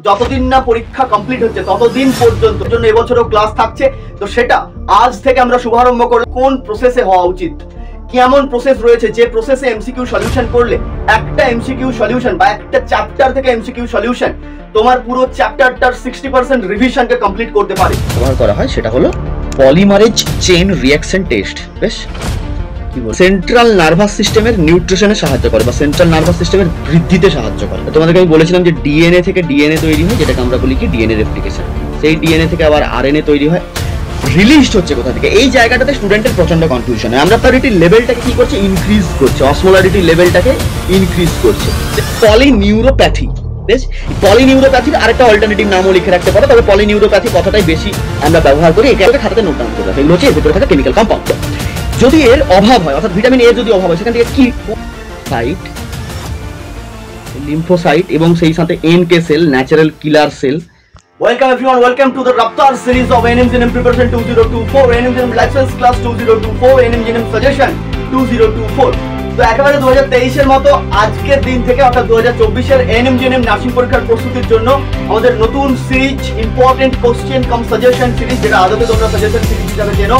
যতদিন না পরীক্ষা কমপ্লিট হচ্ছে ততদিন পর্যন্ত জন্য এবছরও ক্লাস থাকছে। তো সেটা আজ থেকে আমরা শুভারম্ভ করলে কোন প্রসেসে হওয়া উচিত, কেমন প্রসেস রয়েছে, যে প্রসেসে এমসিকিউ সলিউশন করলে একটা এমসিকিউ সলিউশন বা একটা চ্যাপ্টার থেকে এমসিকিউ সলিউশন তোমার পুরো চ্যাপ্টারটার 60% রিভিশনকে কমপ্লিট করতে পারে। ব্যবহার করা হয় সেটা হলো পলিমারেজ চেইন রিঅ্যাকশন টেস্ট। বেশ সেন্ট্রাল নার্ভাস সিস্টেমের নিউট্রিশনে সাহায্য করে বা সেন্ট্রাল নার্ভাস সিস্টেমের বৃদ্ধিতে সাহায্য করে। তোমাদেরকে আমি বলেছিলাম যে ডিএনএ থেকে ডিএনএ তৈরি হয়, যেটাকে আমরা বলি কি ডিএনএ রেপ্লিকেশন। সেই ডিএনএ থেকে আবার আরএনএ তৈরি হয়। রিলিজড হচ্ছে কোথা থেকে, এই জায়গাটাতে স্টুডেন্টের প্রচন্ড কনফিউশন হয়। আমরা প্রায়োরিটি লেভেলটাকে কি করছে, ইনক্রিজ করছে, অসমোলারিটি লেভেলটাকে ইনক্রিজ করছে। পলিনিউরোপ্যাথি, বেশ পলিনিউরোপ্যাথির আরেকটা অল্টারনেটিভ নামও লিখে রাখতে পারো, তবে পলিনিউরোপ্যাথি কথাটাই বেশি আমরা ব্যবহার করি। একে খাতাতে নোট ডাউন করে রাখো। এগুলো হচ্ছে এর ভিতরে থাকা কেমিক্যাল কম্পাউন্ড। যদি এর অভাব হয়, অর্থাৎ ভিটামিন এ যদি অভাব হয়, সেখান থেকে কি সাইট, লিম্ফোসাইট এবং সেই সাথে NK sell, natural killer sell. Welcome everyone, welcome to the Raptar series of NMGNM preparation 2024, NMGNM license class 2024, NMGNM suggestion 2024। তো একেবারে 2023 এর মতো আজকের দিন থেকে অর্থাৎ 2024 এর NMGNM নার্সিং পরীক্ষার প্রস্তুতির জন্য আমাদের নতুন সিরিজ ইম্পর্টেন্ট কোশ্চেন কাম সাজেশন সিরিজ, যেটা আদতে তোমরা সাজেশন সিরিজ হিসেবে চেনো,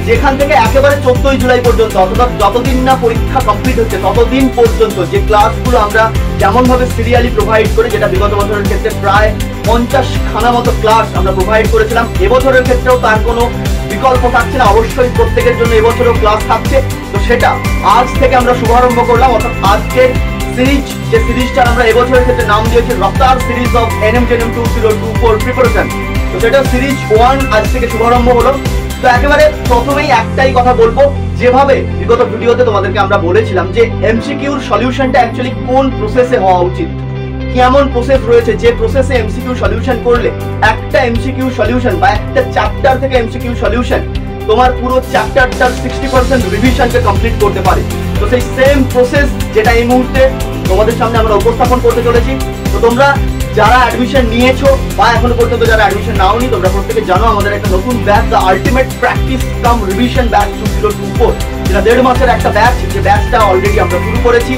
যেখান থেকে একেবারে 14 জুলাই পর্যন্ত অর্থাৎ যতদিন না পরীক্ষা কমপ্লিট হচ্ছে ততদিন পর্যন্ত যে ক্লাসগুলো আমরা যেমন ভাবে সিরিয়ালি প্রোভাইড করি, যেটা বিগত বছরের ক্ষেত্রে প্রায় 50 খানা মতো ক্লাস আমরা প্রোভাইড করেছিলাম, এবছরের ক্ষেত্রেও তার কোনো বিকল্প থাকছে না। অবশ্যই প্রত্যেকের জন্য এবছরও ক্লাস থাকছে। তো সেটা আজ থেকে আমরা শুভারম্ভ করলাম, অর্থাৎ আজকের সিরিজ, যে সিরিজটা আমরা এবছরের ক্ষেত্রে নাম দিয়েছি রফতার সিরিজ অফ NMGNM 2024 প্রিপারেশন। তো সেটা সিরিজ 1 আজ থেকে শুভারম্ভ হলো। তো একেবারে প্রথমেই একটাই কথা বলবো, যেভাবে বিগত ভিডিওতে তোমাদেরকে আমরা বলেছিলাম যে এমসিকিউর সলিউশনটা অ্যাকচুয়ালি কোন প্রসেসে হওয়া উচিত, কেমন প্রসেস রয়েছে, যে প্রসেসে এমসিকিউ সলিউশন করলে একটা এমসিকিউ সলিউশন বা একটা চ্যাপ্টার থেকে এমসিকিউ সলিউশন তোমার পুরো চ্যাপ্টারটার 60% রিভিশনকে কমপ্লিট করতে পারে। তো সেই সেম প্রসেস যেটা এই মুহূর্তে তোমাদের সামনে আমরা উপস্থাপন করতে চলেছি। তো তোমরা যারা অ্যাডমিশন নিয়েছো বা এখনো পর্যন্ত যারা অ্যাডমিশন নাওনি, তোমরা প্রত্যেকে জানো আমাদের একটা নতুন batch, the ultimate practice cum revision batch 2024, যেটা 1.5 মাসের একটা ব্যাচ। যে ব্যাচটা অলরেডি আমরা শুরু করেছি।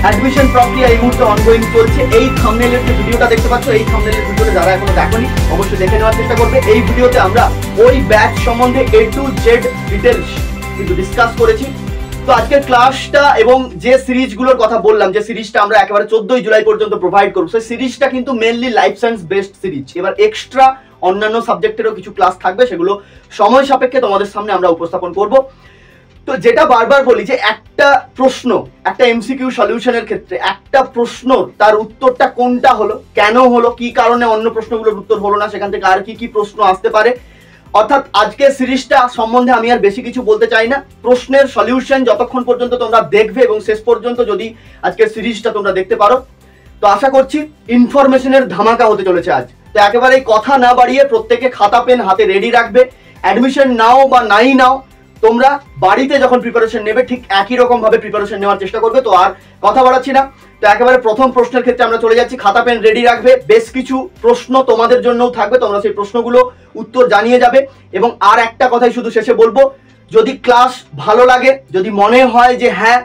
অ্যাডমিশন প্রক্রিয়া এই মুহূর্তে অনগোয়িং চলছে। এই থাম্বনেইলের যে ভিডিওটা দেখতে পাচ্ছ, এই থাম্বনেইলের ভিডিওটা যারা এখনো দেখোনি অবশ্যই দেখে নেওয়ার চেষ্টা করবে। এই ভিডিওতে আমরা ওই ব্যাচ সম্বন্ধে A to Z ডিটেইলস কিন্তু ডিসকাস করেছি। তো আজকের ক্লাসটা এবং যে সিরিজগুলোর কথা বললাম, যে সিরিজটা আমরা একেবারে 14 জুলাই পর্যন্ত প্রোভাইড করব, সেই সিরিজটা কিন্তু mainly life science based series. এবার এক্সট্রা অন্যান্য সাবজেক্টেরও কিছু ক্লাস থাকবে, সেগুলো সময় সাপেক্ষে তোমাদের সামনে আমরা উপস্থাপন করব। তো যেটা বারবার বলি যে একটা প্রশ্ন, একটা এমসিকিউ সলিউশনের ক্ষেত্রে একটা প্রশ্ন, তার উত্তরটা কোনটা হলো, কেন হলো, কি কারণে অন্য প্রশ্নগুলোর উত্তর হলো না, সেখান থেকে আর কি কি প্রশ্ন আসতে পারে। অর্থাৎ আজকের সিরিজটা সম্বন্ধে আমি আর বেশি কিছু বলতে চাই না। প্রশ্নের সলিউশন যতক্ষণ পর্যন্ত তোমরা দেখবে এবং শেষ পর্যন্ত যদি আজকের সিরিজটা তোমরা দেখতে পারো, তো আশা করছি ইনফরমেশনের ধামাকা হতে চলেছে আজ। তো একেবারে কথা না বাড়িয়ে প্রত্যেকে খাতা পেন হাতে রেডি রাখবে। অ্যাডমিশন নাও বা নাই নাও, তোমরা বাড়িতে যখন প্রিপারেশন নেবে ঠিক একই রকম ভাবে প্রিপারেশন নেওয়ার চেষ্টা করবে। তো আর কথা বাড়াচ্ছি না, তো একেবারে প্রথম প্রশ্নের ক্ষেত্রে আমরা চলে যাচ্ছি। খাতা পেন রেডি রাখবে, বেশ কিছু প্রশ্ন তোমাদের জন্যও থাকবে, তোমরা সেই প্রশ্নগুলো উত্তর জানিয়ে যাবে। এবং আর একটা কথাই শুধু শেষে বলবো, যদি ক্লাস ভালো লাগে, যদি মনে হয় যে হ্যাঁ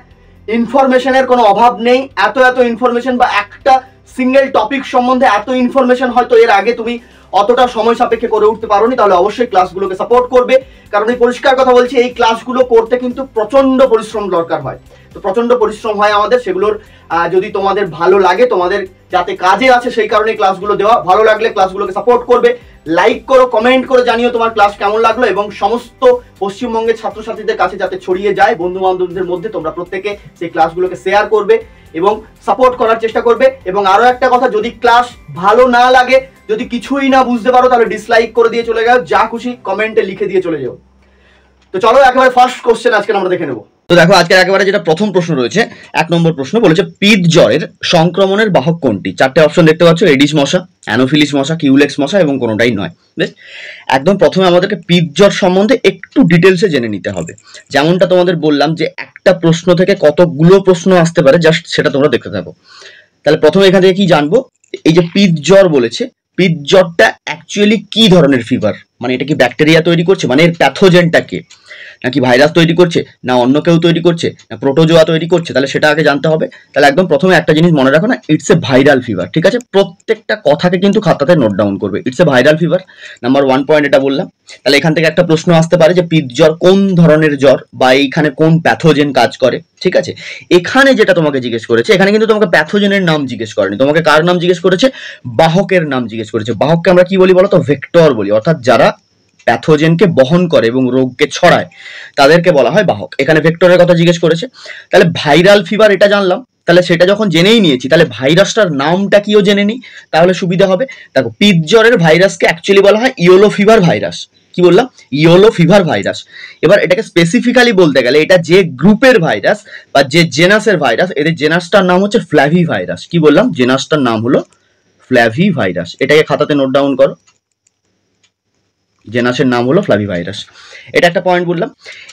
ইনফরমেশনের কোনো অভাব নেই, এত ইনফরমেশন বা একটা সিঙ্গেল টপিক সম্বন্ধে এত ইনফরমেশন হয়তো এর আগে তুমি অতটা সময় সাপেক্ষে করে উঠতে পারোনি, তাহলে অবশ্যই ক্লাসগুলোকে সাপোর্ট করবে। কারণ এই পরিষ্কার কথা বলছি, এই ক্লাসগুলো করতে কিন্তু প্রচন্ড পরিশ্রম দরকার হয়। তো প্রচন্ড পরিশ্রম হয় আমাদের, সেগুলোর যদি তোমাদের ভালো লাগে, তোমাদের যাতে কাজে আছে সেই কারণে ক্লাসগুলো দেওয়া। ভালো লাগলে ক্লাসগুলোকে সাপোর্ট করবে, লাইক করো, কমেন্ট করে জানিও তোমার ক্লাস কেমন লাগলো, এবং সমস্ত পশ্চিমবঙ্গের ছাত্রছাত্রীদের কাছে যাতে ছড়িয়ে যায়, বন্ধু বান্ধবদের মধ্যে তোমরা প্রত্যেকে সেই ক্লাসগুলোকে শেয়ার করবে এবং সাপোর্ট করার চেষ্টা করবে। এবং আরো একটা কথা, যদি ক্লাস ভালো না লাগে, যদি কিছুই না বুঝতে পারো, তাহলে ডিসলাইক করে দিয়ে চলে যাও, যা খুশি কমেন্টে লিখে দিয়ে চলে যাও। তো চলো একেবারে ফার্স্ট কোশ্চেন আজকে আমরা দেখে নেবো। তো দেখো আজকে একেবারে যেটা প্রথম প্রশ্ন রয়েছে, 1 নম্বর প্রশ্ন বলেছে পিত জ্বরের সংক্রমণের বাহক কোনটি? 4টে অপশন দেখতে পাচ্ছ, এডিস মশা, অ্যানোফিলিস মশা, কিউলেক্স মশা এবং কোনোটাই নয়। বেশ, একদম প্রথমে আমাদেরকে পিত জ্বর সম্বন্ধে একটু ডিটেলসে জেনে নিতে হবে। যেমনটা তোমাদের বললাম যে একটা প্রশ্ন থেকে কতগুলো প্রশ্ন আসতে পারে, জাস্ট সেটা তোমরা দেখতে থাকো। তাহলে প্রথমে এখান থেকে কি জানবো, এই যে পিত জ্বর বলেছে, পিত জ্বরটা অ্যাকচুয়ালি কি ধরনের ফিভার, মানে এটা কি ব্যাকটেরিয়া তৈরি করছে, মানে এর প্যাথোজেনটা কে? নাকি ভাইরাস তৈরি করছে, না অন্য কেউ তৈরি করছে, না প্রোটোজোয়া তৈরি করছে, তাহলে সেটা আগে জানতে হবে। তাহলে একদম প্রথমে একটা জিনিস মনে রাখো না, ইটস এ ভাইরাল ফিভার। ঠিক আছে, প্রত্যেকটা কথাকে কিন্তু খাতাতে নোট ডাউন করবে। It's a viral fever, number 1 point এটা বললাম। তাহলে এখান থেকে একটা প্রশ্ন আসতে পারে যে পিত জ্বর কোন ধরনের জ্বর বা এইখানে কোন প্যাথোজেন কাজ করে। ঠিক আছে, এখানে যেটা তোমাকে জিজ্ঞেস করেছে, এখানে কিন্তু তোমাকে প্যাথোজেনের নাম জিজ্ঞেস করেনি, তোমাকে কার নাম জিজ্ঞেস করেছে, বাহকের নাম জিজ্ঞেস করেছে। বাহককে আমরা কি বলি বলো তো, ভেক্টর বলি, অর্থাৎ যারা প্যাথোজেনকে বহন করে এবং রোগকে ছড়ায় তাদেরকে বলা হয় বাহক। এখানে ভেক্টরের কথা জিজ্ঞেস করেছে। তাহলে ভাইরাল ফিভার এটা জানলাম, তাহলে সেটা যখন জেনেই নিয়েছি, তাহলে ভাইরাসটার নামটা কিও জেনে নিই, তাহলে সুবিধা হবে। দেখো, পিত জ্বরের ভাইরাসকে অ্যাকচুয়ালি বলা হয় ইয়েলো ফিভার ভাইরাস। কি বললাম, ইয়েলো ফিভার ভাইরাস। এবার এটাকে স্পেসিফিক্যালি বলতে গেলে, এটা যে গ্রুপের ভাইরাস বা যে জেনাসের ভাইরাস, এদের জেনাসটার নাম হচ্ছে ফ্ল্যাভি ভাইরাস। কি বললাম, জেনাসটার নাম হলো ফ্ল্যাভি ভাইরাস। এটাকে খাতাতে নোট ডাউন করো, জেনাসের নাম হলো ফ্ল্যাভি ভাইরাস। এটা একটা পয়েন্ট বললাম।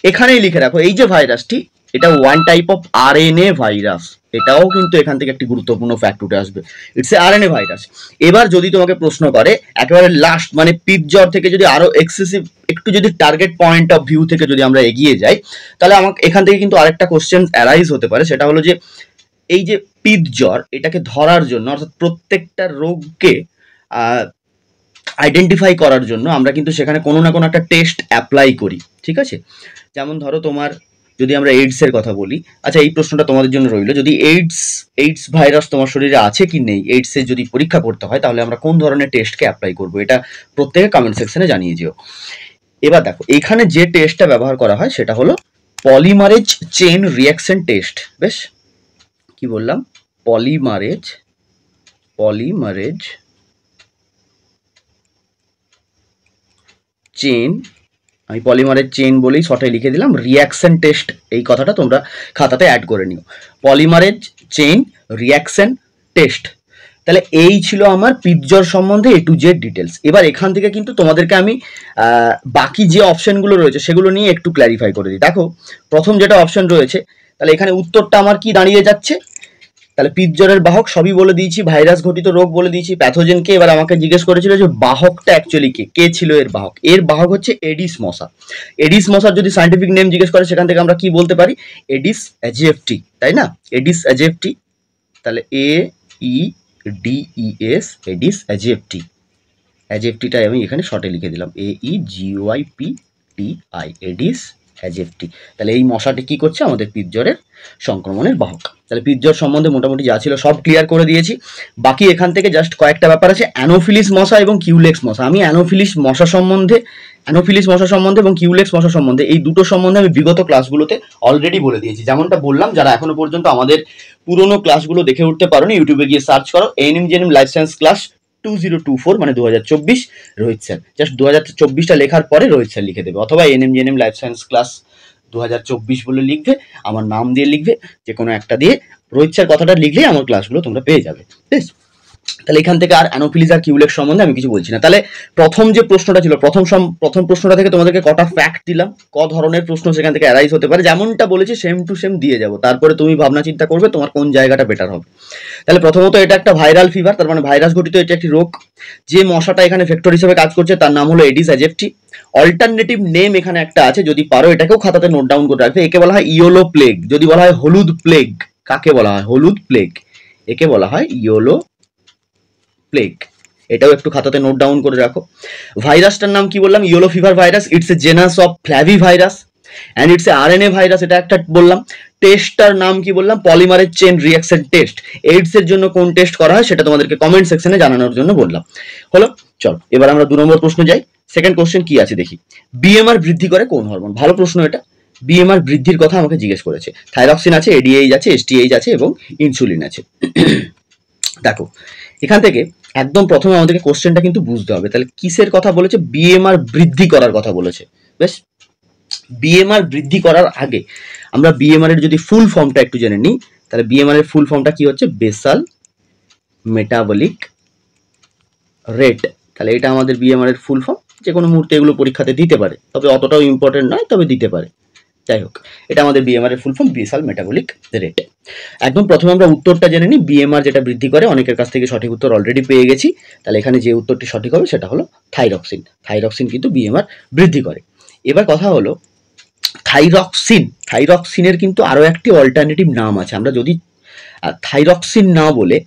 এখানেই লিখে রাখো, এই যে ভাইরাসটি, এটা one type of RNA virus. এটাও কিন্তু এখান থেকে একটি গুরুত্বপূর্ণ ফ্যাক্ট উঠে আসবে, ইটস এ আরএনএ ভাইরাস। এবার যদি তোমাকে প্রশ্ন করে একেবারে লাস্ট, মানে পিত জ্বর থেকে যদি আরো এক্সেসিভ একটু যদি টার্গেট পয়েন্ট অফ ভিউ থেকে যদি আমরা এগিয়ে যাই, তাহলে আমাকে এখান থেকে কিন্তু আরেকটা কোশ্চেন অ্যারাইজ হতে পারে। সেটা হলো যে এই যে পিত জ্বর, এটাকে ধরার জন্য, অর্থাৎ প্রত্যেকটা রোগকে আইডেন্টিফাই করার জন্য আমরা কিন্তু সেখানে কোনো না কোনো একটা টেস্ট অ্যাপ্লাই করি। ঠিক আছে, যেমন ধরো তোমার যদি আমরা এইডস এর কথা বলি, আচ্ছা এই প্রশ্নটা তোমাদের জন্য রইল, যদি এইডস ভাইরাস তোমার শরীরে আছে কি নেই, এইডস এর যদি পরীক্ষা করতে হয়, তাহলে আমরা কোন ধরনের টেস্টকে অ্যাপ্লাই করব, এটা প্রত্যেকে কমেন্ট সেকশনে জানিয়ে দিও। এবার দেখো, এখানে যে টেস্টটা ব্যবহার করা হয় সেটা হলো পলিমারেজ চেইন রিঅ্যাকশন টেস্ট। বেশ, কি বললাম, পলিমারেজ চেইন, আমি পলিমারেজ চেইন বলেই শর্টে লিখে দিলাম, রিঅ্যাকশন টেস্ট, এই কথাটা তোমরা খাতাতে অ্যাড করে নিও, পলিমারেজ চেইন রিঅ্যাকশন টেস্ট। তাহলে এই ছিল আমার পিত জ্বর সম্বন্ধে A to Z ডিটেলস। এবার এখান থেকে কিন্তু তোমাদেরকে আমি বাকি যে অপশনগুলো রয়েছে সেগুলো নিয়ে একটু ক্ল্যারিফাই করে দিই। দেখো, প্রথম যেটা অপশন রয়েছে, তাহলে এখানে উত্তরটা আমার কি দাঁড়িয়ে যাচ্ছে, তাহলে পিত জ্বরের বাহক সবই বলে দিয়েছি, ভাইরাস ঘটিত রোগ বলে দিয়েছি, প্যাথোজেনকে। এবার আমাকে জিজ্ঞেস করেছিল যে বাহকটা অ্যাকচুয়ালি কে ছিল এর বাহক। এর বাহক হচ্ছে এডিস মশা। এডিস মশার যদি সায়েন্টিফিক নেম জিজ্ঞেস করে, সেখান থেকে আমরা কি বলতে পারি, এডিস অ্যাজিয়েফটি, তাই না, এডিস অ্যাজিয়েফটি। তাহলে AEDES, এডিস অ্যাজিয়েফটি। অ্যাজিয়েফটিটা আমি এখানে শর্টে লিখে দিলাম, AEGYPTI, এডিস অ্যাজিয়েফটি। তাহলে এই মশাটি কি করছে, আমাদের পিত জ্বরের সংক্রমণের বাহক। তাহলে পিত জ্বর সম্বন্ধে মোটামুটি যা ছিল সব ক্লিয়ার করে দিয়েছি। বাকি এখান থেকে জাস্ট কয়েকটা ব্যাপার আছে, অ্যানোফিলিস মশা এবং কিউলেক্স মশা। আমি অ্যানোফিলিস মশা সম্বন্ধে এবং কিউলেক্স মশা সম্বন্ধে, এই দুটো সম্বন্ধে আমি বিগত ক্লাসগুলোতে অলরেডি বলে দিয়েছি। যেমনটা বললাম, যারা এখনো পর্যন্ত আমাদের পুরোনো ক্লাসগুলো দেখে উঠতে পারোনি, ইউটিউবে গিয়ে সার্চ করো ANM GNM life science class 2024, মানে 2024 রোহিত স্যার। জাস্ট 2024টা লেখার পরে রোহিত স্যার লিখে দেবে, অথবা ANM GNM life science class 2024 বলে লিখবে, আমার নাম দিয়ে লিখবে, যে কোনো একটা দিয়ে রোহিত স্যার কথাটা লিখলেই আমার ক্লাসগুলো তোমরা পেয়ে যাবে। বেশ, তাহলে এখান থেকে আর অ্যানোফিলিস আর কিউলেক্স সম্বন্ধে আমি কিছু বলছি না। তাহলে প্রথম যে প্রশ্নটা ছিল, প্রথম প্রশ্নটা থেকে তোমাদেরকে কটা ফ্যাক্ট দিলাম, ক ধরনের প্রশ্ন সেখান থেকে অ্যারাইজ হতে পারে, যেমনটা বলেছি সেম টু সেম দিয়ে যাবো। তারপরে তুমি ভাবনা চিন্তা করবে তোমার কোন জায়গাটা বেটার হবে। তাহলে প্রথমত এটা একটা ভাইরাল ফিভার, তার মানে ভাইরাস ঘটিত এটা একটি রোগ। যে মশাটা এখানে ভেক্টর হিসেবে কাজ করছে তার নাম হলো এডিস অ্যাজিয়েফটি। অল্টারনেটিভ নেম এখানে একটা আছে, যদি পারো এটাকেও খাতাতে নোট ডাউন করে রাখবে। একে বলা হয় ইয়েলো প্লেগ। যদি বলা হয় হলুদ প্লেগ, কাকে বলা হয়, হলুদ প্লেগ, একে বলা হয় ইয়েলো প্লেগ। এটাও একটু খাতাতে নোট ডাউন করে রাখো। ভাইরাসটার নাম কি বললাম, yellow fever virus. It's a genus of flabby virus and it's a RNA virus, এটা একটা বললাম। টেস্টটার নাম কি বললাম, polymerase chain reaction test. AIDS এর জন্য কোন টেস্ট করা হয় সেটা তোমাদেরকে কমেন্ট সেকশনে জানানোর জন্য বললাম। হলো, চলো এবার আমরা 2 নম্বর প্রশ্ন যাই। সেকেন্ড কোশ্চেন কি আছে দেখি, বিএমআর বৃদ্ধি করে কোন হরমোন। ভালো প্রশ্ন এটা, বিএমআর বৃদ্ধির কথা আমাকে জিজ্ঞেস করেছে। থাইরক্সিন আছে, এডিএইচ আছে, এসটিএইচ আছে এবং ইনসুলিন আছে। দেখো, এখান থেকে একদম প্রথমে আমাদেরকে কোশ্চেনটা কিন্তু বুঝতে হবে। তাহলে কিসের কথা বলেছে, বিএমআর বৃদ্ধি করার কথা বলেছে। বেশ, বিএমআর বৃদ্ধি করার আগে আমরা বিএমআর এর যদি ফুল ফর্মটা একটু জেনে নিই, তাহলে বিএমআর এর ফুল ফর্মটা কি হচ্ছে, বেসাল মেটাবলিক রেট। তাহলে এটা আমাদের বিএমআর এর ফুল ফর্ম। যে কোনো মুহূর্তে এগুলো পরীক্ষাতে দিতে পারে, তবে অতটাও ইম্পর্টেন্ট নয়, তবে দিতে পারে। যাই হোক, এটা আমাদের বিএমআর এর full form, basal metabolic rate. একদম প্রথমে আমরা উত্তরটা জেনে নিই, বিএমআর যেটা বৃদ্ধি করে। অনেকের কাছ থেকে সঠিক উত্তর অলরেডি পেয়ে গেছি। তাহলে এখানে যে উত্তরটি সঠিক হবে সেটা হলো থাইরক্সিন। থাইরক্সিন কিন্তু বিএমআর বৃদ্ধি করে। এবার কথা হলো, থাইরক্সিনের কিন্তু আরো একটি অল্টারনেটিভ নাম আছে। আমরা যদি থাইরক্সিন না বলে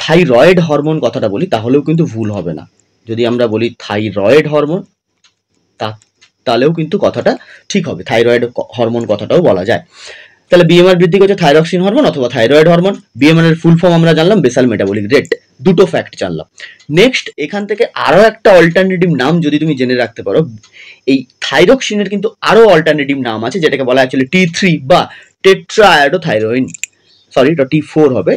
থাইরয়েড হরমোন কথাটা বলি তাহলেও কিন্তু ভুল হবে না। যদি আমরা বলি থাইরয়েড হরমোন তাহলেও কিন্তু কথাটা ঠিক হবে, থাইরয়েড হরমোন কথাটাও বলা যায়। তাহলে বিএমআর বৃদ্ধি করছে থাইরক্সিন হরমোন অথবা থাইরয়েড হরমোন। বিএমআর এর ফুল ফর্ম আমরা জানলাম বেসাল মেটাবলিক রেট, দুটো ফ্যাক্ট জানলাম। নেক্সট এখান থেকে আরো একটা অল্টারনেটিভ নাম যদি তুমি জেনে রাখতে পারো, এই থাইরক্সিনের কিন্তু আরো অল্টারনেটিভ নাম আছে যেটাকে বলা অ্যাকচুয়ালি T3 বা টেট্রা আয়োডোথাইরোইন, সরি এটা T4 হবে,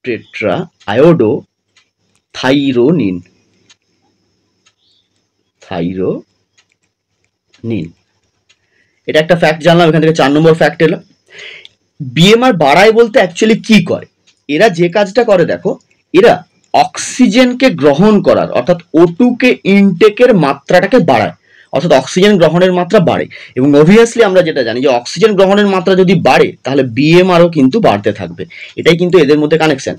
টেট্রা আয়োডোথাইরোনিন, এটা একটা ফ্যাক্ট জানলাম। এখান থেকে 4 নম্বর ফ্যাক্ট এলো, বিএমআর বাড়ায় বলতে অ্যাকচুয়ালি কি করে। এরা যে কাজটা করে দেখো, এরা অক্সিজেনকে গ্রহণ করার অর্থাৎ O2 কে ইনটেকের মাত্রাটাকে বাড়ায়, অর্থাৎ অক্সিজেন গ্রহণের মাত্রা বাড়ে। এবং অবভিয়াসলি আমরা যেটা জানি যে অক্সিজেন গ্রহণের মাত্রা যদি বাড়ে তাহলে বিএমআরও কিন্তু বাড়তে থাকবে, এটাই কিন্তু এদের মধ্যে কানেকশন।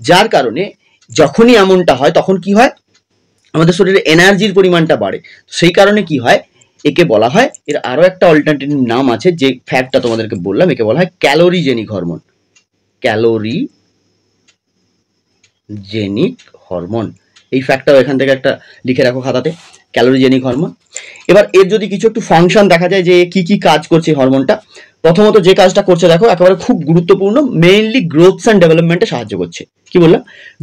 যার কারণে যখনই এমনটা হয় তখন কি হয়, আমাদের শরীরে এনার্জির পরিমাণটা বাড়ে। সেই কারণে কি হয়, একে বলা হয়, এর আরো একটা অল্টারনেটিভ নাম আছে যে ফ্যাক্টটা তোমাদেরকে বললাম, একে বলা হয় ক্যালোরিজেনিক হরমোন। ক্যালোরিজেনিক হরমোন, এই ফ্যাক্টটাও এখান থেকে একটা লিখে রাখো খাতাতে, ক্যালোরিজেনিক হরমোন। এবার এর যদি কিছু একটু ফাংশন দেখা যায় যে কি কি কাজ করছে হরমোনটা, প্রথমত যে কাজটা করছে দেখো একেবারে খুব গুরুত্বপূর্ণ, মেইনলি গ্রোথ অ্যান্ড ডেভেলপমেন্টে সাহায্য করছে। কি বললাম,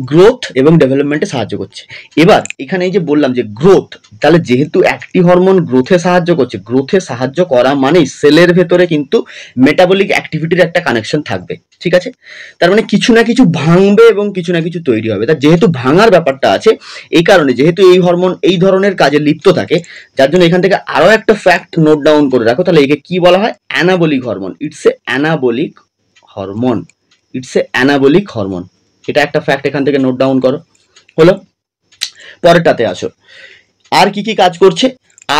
গ্রোথ এবং ডেভেলপমেন্টে সাহায্য করছে। এবার এখানে এই যে বললাম যে গ্রোথ, তাহলে যেহেতু একটি হরমোন গ্রোথে সাহায্য করছে, গ্রোথে সাহায্য করা মানেই সেলের ভেতরে কিন্তু মেটাবলিক অ্যাক্টিভিটির একটা কানেকশন থাকবে, ঠিক আছে। তার মানে কিছু না কিছু ভাঙবে এবং কিছু না কিছু তৈরি হবে। তা যেহেতু ভাঙার ব্যাপারটা আছে, এই কারণে যেহেতু এই হরমোন এই ধরনের কাজে লিপ্ত থাকে, যার জন্য এখান থেকে আরো একটা ফ্যাক্ট নোট ডাউন করে রাখো, তাহলে একে কি বলা হয়, anabolic hormone. It's a anabolic hormone, এটা একটা ফ্যাক্ট এখান থেকে নোট ডাউন করো। হলো, পরেরটাতে আসো, আর কি কি কাজ করছে,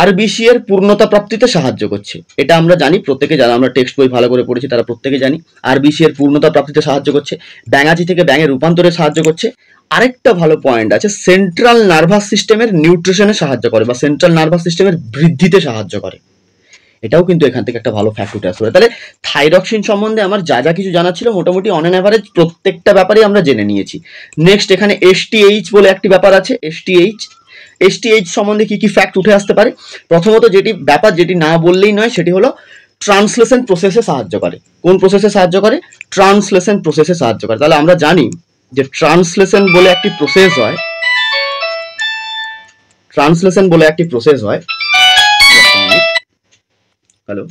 আরবিসি এর পূর্ণতা প্রাপ্তিতে সাহায্য করছে। এটা আমরা জানি, প্রত্যেকে জানো, আমরা টেক্সট বই ভালো করে পড়েছি, তারা প্রত্যেকে জানি আরবিসি এর পূর্ণতা প্রাপ্তিতে সাহায্য করছে, ব্যাঙাচি থেকে ব্যাঙে রূপান্তরে সাহায্য করছে। আরেকটা ভালো পয়েন্ট আছে, সেন্ট্রাল নার্ভাস সিস্টেমের নিউট্রিশনে সাহায্য করে বা সেন্ট্রাল নার্ভাস সিস্টেমের বৃদ্ধিতে সাহায্য করে। এটাও কিন্তু এখান থেকে একটা ভালো ফ্যাক্ট উঠে আসবে। তাহলে থাইরক্সিন সম্বন্ধে আমার যা যা কিছু জানা ছিল মোটামুটি অন অ্যান অ্যাভারেজ প্রত্যেকটা ব্যাপারেই আমরা জেনে নিয়েছি। নেক্সট এখানে এসটিএইচ বলে একটি ব্যাপার আছে, এসটিএইচ সম্বন্ধে কি কি ফ্যাক্ট উঠে আসতে পারে। প্রথমত যেটি ব্যাপার, যেটি না বললেই নয়, সেটি হলো ট্রান্সলেশন প্রসেসে সাহায্য করে। কোন প্রসেসে সাহায্য করে, ট্রান্সলেশন প্রসেসে সাহায্য করে। তাহলে আমরা জানি যে ট্রান্সলেশন বলে একটি প্রসেস হয়, হ্যালো,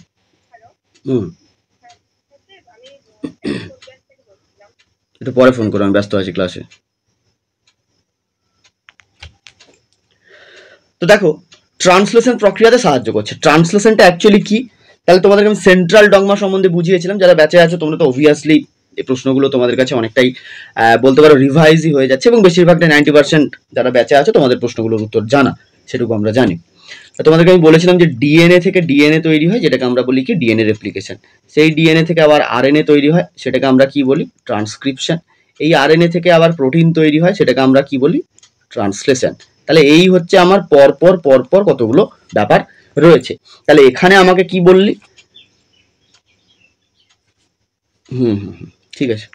একটু পরে ফোন করো, আমি ব্যস্ত আছি ক্লাসে। তো দেখো, ট্রান্সলেশন প্রক্রিয়াতে সাহায্য করছে। ট্রান্সলেশনটা অ্যাকচুয়ালি কি, তাহলে তোমাদেরকে আমি সেন্ট্রাল ডগমা সম্বন্ধে বুঝিয়েছিলাম। যারা ব্যাচে আছো তোমরা তো অবভিয়াসলি এই প্রশ্নগুলো তোমাদের কাছে অনেকটাই বলতে পারো রিভাইজই হয়ে যাচ্ছে, এবং বেশিরভাগটা 90% যারা ব্যাচে আছো তোমাদের প্রশ্নগুলোর উত্তর জানা, সেটুকু আমরা জানি। তোমাদেরকে আমি বলেছিলাম যে ডিএনএ থেকে ডিএনএ তৈরি হয়, যেটাকে আমরা বলি কি ডিএনএ রেপ্লিকেশন। সেই ডিএনএ থেকে আবার আরএনএ তৈরি হয়, সেটাকে আমরা কি বলি, ট্রান্সক্রিপশন। এই আরএনএ থেকে আবার প্রোটিন তৈরি হয়, সেটাকে আমরা কি বলি, ট্রান্সলেশন। তাহলে এই হচ্ছে আমার পরপর কতগুলো ব্যাপার রয়েছে। তাহলে এখানে আমাকে কি বললি, ঠিক আছে।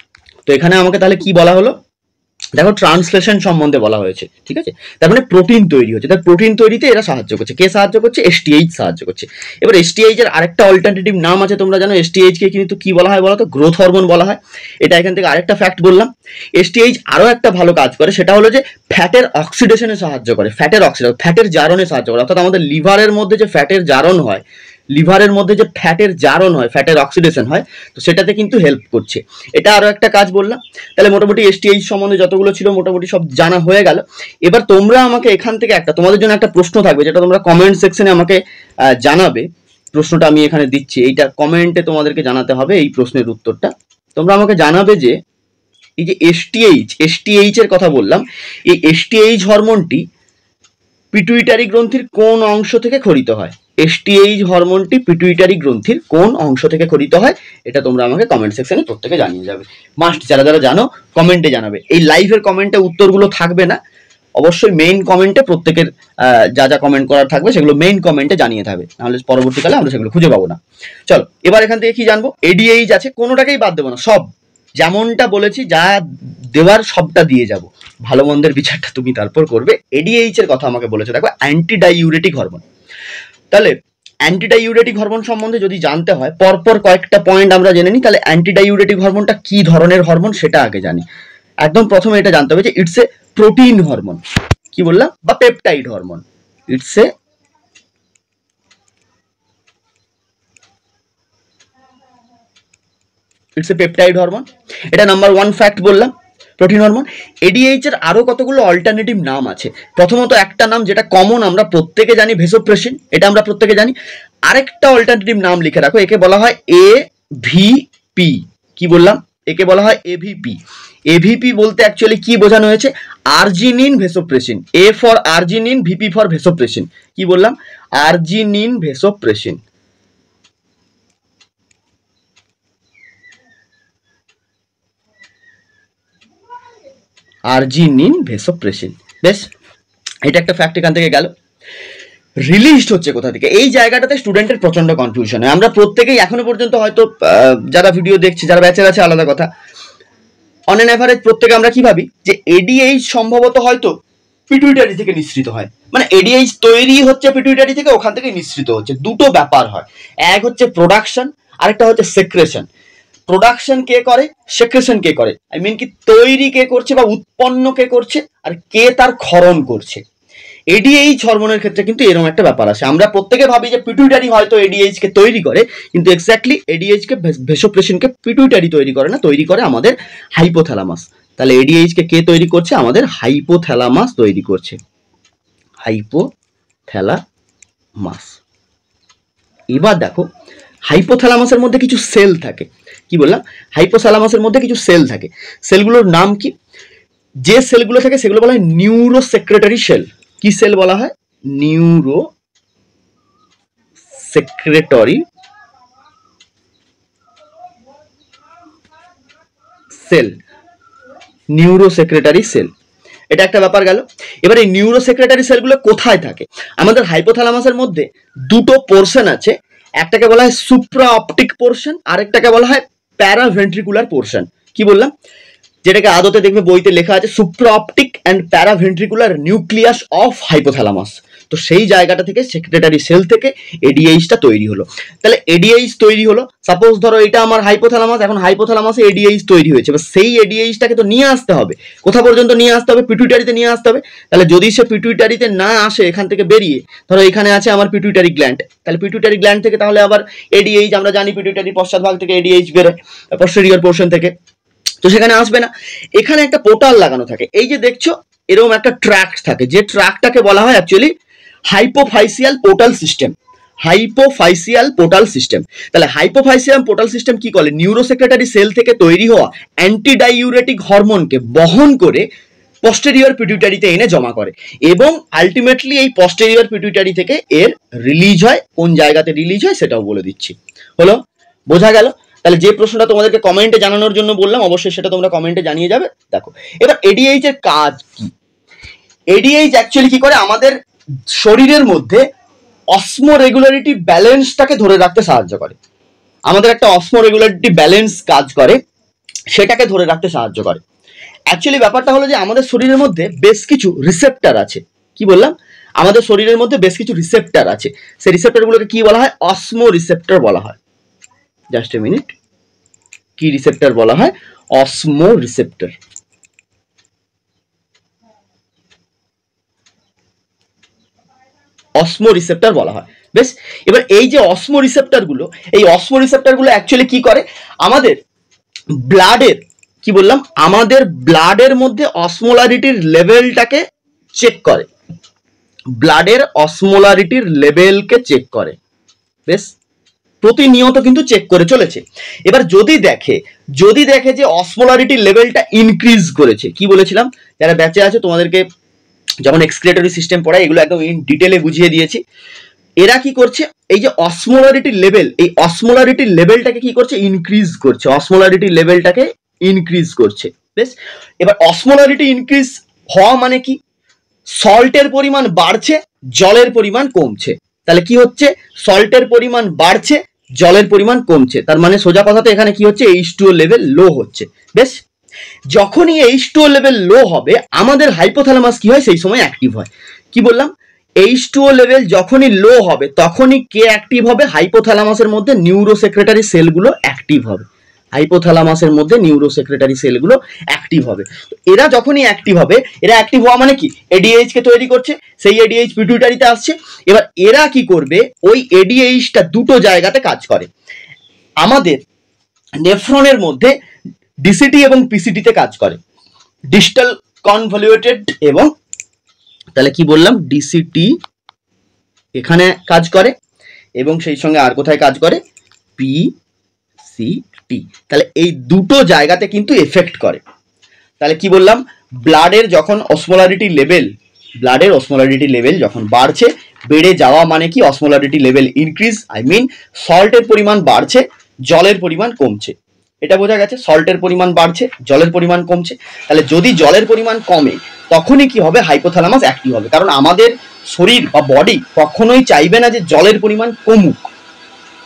তো এখানে আমাকে তাহলে কি বলা হলো, দেখো ট্রান্সলেশন সম্বন্ধে বলা হয়েছে, ঠিক আছে। তার মানে প্রোটিন তৈরি হচ্ছে, তার প্রোটিন তৈরিতে এরা সাহায্য করছে। কে সাহায্য করছে, এসটিএইচ সাহায্য করছে। এবার এসটিএইচ এর আরেকটা অল্টারনেটিভ নাম আছে, তোমরা জানো এসটিএইচ কে কিন্তু কি বলা হয় বলো তো, গ্রোথ হরমোন বলা হয়। এটা এখান থেকে আরেকটা ফ্যাক্ট বললাম। এসটিএইচ আরো একটা ভালো কাজ করে, সেটা হলো যে ফ্যাটের অক্সিডেশনে সাহায্য করে, ফ্যাটের জারণে সাহায্য করে। অর্থাৎ আমাদের লিভারের মধ্যে যে ফ্যাটের জারণ হয়, ফ্যাটের অক্সিডেশন হয়, তো সেটাতে কিন্তু হেল্প করছে। এটা আরো একটা কাজ বললাম। তাহলে মোটামুটি এসটিএইচ সম্বন্ধে যতগুলো ছিল মোটামুটি সব জানা হয়ে গেল। এবার তোমরা আমাকে এখান থেকে তোমাদের জন্য একটা প্রশ্ন থাকবে, যেটা তোমরা কমেন্ট সেকশনে আমাকে জানাবে। প্রশ্নটা আমি এখানে দিচ্ছি, এইটা কমেন্টে তোমাদেরকে জানাতে হবে এই প্রশ্নের উত্তরটা। তোমরা আমাকে জানাবে যে এই যে এসটিএইচ এর কথা বললাম, এই এসটিএইচ হরমোনটি পিটুইটারি গ্রন্থির কোন অংশ থেকে ক্ষরিত হয়। এসটিএইচ হরমোনটি পিটুইটারি গ্রন্থির কোন অংশ থেকে ক্ষরিত হয়, এটা তোমরা আমাকে কমেন্ট সেকশনে প্রত্যেকে জানিয়ে যাবে। মাস্ট যারা যারা জানো কমেন্টে জানাবে। এই লাইভের কমেন্টে উত্তরগুলো থাকবে না, অবশ্যই মেইন কমেন্টে প্রত্যেকের যা যা কমেন্ট করার থাকবে সেগুলো মেইন কমেন্টে জানিয়ে থাকবে, নাহলে পরবর্তীকালে আমরা সেগুলো খুঁজে পাবো না। চলো এবার এখান থেকে কি জানবো, এডিএইচ আছে, কোনোটাকেই বাদ দেবো না, সব যেমনটা বলেছি যা দেওয়ার সবটা দিয়ে যাব, ভালো মন্দের বিচারটা তুমি তারপর করবে। এডিএইচ এর কথা আমাকে বলেছে, দেখো অ্যান্টিডাইউরেটিক হরমোন। তাহলে অ্যান্টিডাইউরেটিক হরমোন সম্বন্ধে যদি জানতে হয় পরপর কয়েকটা পয়েন্ট আমরা জেনে নিই। তাহলে অ্যান্টিডাইউরেটিক হরমোনটা কি ধরনের হরমোন সেটা আগে জানি। একদম প্রথমে এটা জানতে হবে যে ইটস এ প্রোটিন হরমোন, কি বললাম, বা peptide hormone. It's a peptide hormone, এটা নাম্বার 1 ফ্যাক্ট বললাম, প্রোটিন হরমোন। এডিএইচ এর আরো কতগুলো অল্টারনেটিভ নাম আছে। প্রথমত একটা নাম যেটা কমন আমরা প্রত্যেকে জানি, ভেসোপ্রেসিন, এটা আমরা প্রত্যেকে জানি। আরেকটা অল্টারনেটিভ নাম লিখে রাখো, একে বলা হয় এভিপি। কি বললাম, একে বলা হয় এভিপি। এভিপি বলতে অ্যাকচুয়ালি কি বোঝানো হয়েছে, arginine vasopressin. A for arginine, VP for vasopressin. কি বললাম, আর্জিনিন ভেসোপ্রেসিন। আর্জিনিন ভেসোপ্রেসিন, বেশ, এটা একটা ফ্যাক্ট এখান থেকে গেল। রিলিজড হচ্ছে কোথা থেকে, এই জায়গাটাতে স্টুডেন্টের প্রচন্ড কনফিউশন হয়। আমরা প্রত্যেকেই এখনো পর্যন্ত হয়তো যারা ভিডিও দেখছি, যারা ব্যাচের আছে আলাদা কথা, অন এন অ্যাভারেজ প্রত্যেকে আমরা কি ভাবি যে এডিএইচ সম্ভবত হয়তো পিটুইটারি থেকে নিঃসৃত হয়, মানে এডিএইচ তৈরি হচ্ছে পিটুইটারি থেকে, ওখান থেকে নিঃসৃত হচ্ছে। দুটো ব্যাপার হয়, এক হচ্ছে প্রোডাকশন, আরেকটা হচ্ছে সেক্রেশন। প্রোডাকশন কে করে, সেক্রেশন কে করে, আই মিন কি তৈরি কে করছে বা উৎপন্ন কে করছে, আর কে তার ক্ষরণ করছে। এডিএইচ হরমোনের ক্ষেত্রে কিন্তু এরকম একটা ব্যাপার আছে। আমরা প্রত্যেকে ভাবি যে পিটুইটারি হয়তো এডিএইচ কে তৈরি করে, কিন্তু এক্স্যাক্টলি এডিএইচ কে, ভেসোপ্রেসিনকে পিটুইটারি তৈরি করে না, তৈরি করে আমাদের হাইপোথ্যালামাস। তাহলে এডিএইচ কে কে তৈরি করছে, আমাদের হাইপোথ্যালামাস তৈরি করছে, হাইপোথ্যালামাস। এবার দেখো হাইপোথ্যালামাসের মধ্যে কিছু সেল থাকে, কি বললাম, হাইপোথ্যালামাসের মধ্যে কিছু সেল থাকে। সেলগুলোর নাম কি, যে সেলগুলো থাকে সেগুলো বলা হয় নিউরো সেক্রেটারি সেল। কি সেল বলা হয়, neuro secretory cell, neuro secretary cell, এটা একটা ব্যাপার গেল। এবার এই নিউরো সেক্রেটারি সেলগুলো কোথায় থাকে, আমাদের হাইপোথ্যালামাসের মধ্যে দুটো পোর্শন আছে, একটাকে বলা হয় সুপ্রা অপটিক পোর্শন, আরেকটাকে বলা হয় প্যারাভেন্ট্রিকুলার পোর্শন। কি বললাম, যেটাকে আদতে দেখবে বইতে লেখা আছে supra optic and paraventricular nucleus of hypothalamus. তো সেই জায়গাটা থেকে, সেক্রেটারি সেল থেকে এডিএইচটা তৈরি হলো। তাহলে এডিএইচ তৈরি হলো, সাপোজ ধরো এটা আমার হাইপোথ্যালামাস, এখন হাইপোথ্যালামাসে এডিএইচ তৈরি হয়েছে, এবার সেই এডিএইচটাকে তো নিয়ে আসতে হবে, কোথা পর্যন্ত নিয়ে আসতে হবে, পিটুইটারিতে নিয়ে আসতে হবে। তাহলে যদি সে পিটুইটারিতে না আসে, এখান থেকে বেরিয়ে, ধরো এখানে আছে আমার পিটুইটারি গ্ল্যান্ড, তাহলে পিটুইটারি গ্ল্যান্ড থেকে তাহলে আবার এডিএইচ, আমরা জানি পিটুইটারি পশ্চাৎভাগ থেকে এডিএইচ বেরোয়, পস্টেরিয়র পোর্শন থেকে, তো সেখানে আসবে না। এখানে একটা পোর্টাল লাগানো থাকে, এই যে দেখছো এরকম একটা ট্র্যাক থাকে, যে ট্র্যাকটাকে বলা হয় actually hypophysial portal system. Hypophysial portal system. তাহলে হাইপোফাইসিয়াল পোর্টাল সিস্টেম কি করে, নিউরো সেক্রেটারি সেল থেকে তৈরি হওয়া অ্যান্টিডাইউরেটিক হরমোনকে বহন করে পস্টেরিয়র পিটুইটারিতে এনে জমা করে, এবং আলটিমেটলি এই পস্টেরিয়র পিটুইটারি থেকে এর রিলিজ হয়। কোন জায়গাতে রিলিজ হয় সেটাও বলে দিচ্ছি, হলো, বোঝা গেল। তাহলে যে প্রশ্নটা তোমাদেরকে কমেন্টে জানানোর জন্য বললাম, অবশ্যই সেটা তোমরা কমেন্টে জানিয়ে যাবে। দেখো এবার এডিএইচ এর কাজ কি। এডিএইচ অ্যাকচুয়ালি কি করে, আমাদের শরীরের মধ্যে অসমো রেগুলারিটি ব্যালেন্সটাকে ধরে রাখতে সাহায্য করে। আমাদের একটা অসমো রেগুলারিটি ব্যালেন্স কাজ করে, সেটাকে ধরে রাখতে সাহায্য করে। অ্যাকচুয়ালি ব্যাপারটা হলো যে আমাদের শরীরের মধ্যে বেশ কিছু রিসেপ্টর আছে। কি বললাম, আমাদের শরীরের মধ্যে বেশ কিছু রিসেপ্টর আছে, সেই রিসেপ্টরগুলোকে কি বলা হয়, অসমো রিসেপ্টর বলা হয়। জাস্ট এ মিনিট, কি রিসেপ্টর বলা হয়, অসমো রিসেপ্টর। অসমো রিসেপ্টর বলা হয়, বেশ। এবার এই যে অসমো রিসেপ্টর গুলো, এই অসমো রিসেপ্টর গুলো অ্যাকচুয়ালি কি করে, আমাদের ব্লাডের, কি বললাম, আমাদের ব্লাডের মধ্যে অসমোলারিটির লেভেলটাকে চেক করে, ব্লাডের অসমোলারিটির লেভেলকে চেক করে, বেশ, প্রতিনিয়ত কিন্তু চেক করে চলেছে। এবার যদি দেখে যে অসমোলারিটির লেভেলটা ইনক্রিজ করেছে, কি বলেছিলাম, যারা ব্যাচে আছে তোমাদেরকে যখন এক্সক্রিয়েটরি সিস্টেম পড়ায় এগুলো একদম ইন ডিটেলে বুঝিয়ে দিয়েছি। এরা কি করছে, এই যে অসমোলারিটির লেভেল, এই অসমোলারিটির লেভেলটাকে কি করছে, ইনক্রিজ করছে, অসমোলারিটির লেভেলটাকে ইনক্রিজ করছে, বেশ। এবার অসমোলারিটি ইনক্রিজ হওয়া মানে কি, সল্টের পরিমাণ বাড়ছে, জলের পরিমাণ কমছে। তাহলে কি হচ্ছে, সল্টের পরিমাণ বাড়ছে, জলের পরিমাণ কমছে। তার মানে সোজা কথাতে এখানে কি হচ্ছে, H2O লেভেল লো হচ্ছে। বেশ, যখনই H2O লেভেল লো হবে আমাদের হাইপোথ্যালামাস কি হয়, সেই সময় অ্যাক্টিভ হয়। কি বললাম, H2O লেভেল যখনই লো হবে তখনই কে অ্যাক্টিভ হবে, হাইপোথ্যালামাসের মধ্যে নিউরোসেক্রেটারি সেলগুলো অ্যাক্টিভ হবে। হাইপোথ্যালামাসের মধ্যে নিউরোসেক্রেটারি সেলগুলো অ্যাক্টিভ হবে। এরা যখনই অ্যাক্টিভ হবে, এরা অ্যাক্টিভ হওয়া মানে কি, এডিএইচ কে তৈরি করছে, সেই এডিএইচ পিটুইটারিতে আসছে। এবার এরা কি করবে, ওই এডিএইচটা দুটো জায়গাতে কাজ করে। আমাদের নেফ্রনের মধ্যে ডিসিটি এবং পিসিটিতে কাজ করে, ডিস্টাল কনভলিউটেড, এবং তাহলে কি বললাম, ডিসিটি এখানে কাজ করে এবং সেই সঙ্গে আর কোথায় কাজ করে, পিসিটি। তাহলে এই দুটো জায়গাতে কিন্তু এফেক্ট করে। তাহলে কি বললাম, ব্লাডের যখন অসমোলারিটি লেভেল যখন বাড়ছে, বেড়ে যাওয়া মানে কি, osmolarity level increase, I mean সল্টের পরিমাণ বাড়ছে, জলের পরিমাণ কমছে। এটা বোঝা গেছে, সল্টের পরিমাণ বাড়ছে, জলের পরিমাণ কমছে। তাহলে যদি জলের পরিমাণ কমে তখনই কি হবে, হাইপোথ্যালামাস অ্যাক্টিভ হবে। কারণ আমাদের শরীর বা বডি কখনোই চাইবে না যে জলের পরিমাণ কমুক।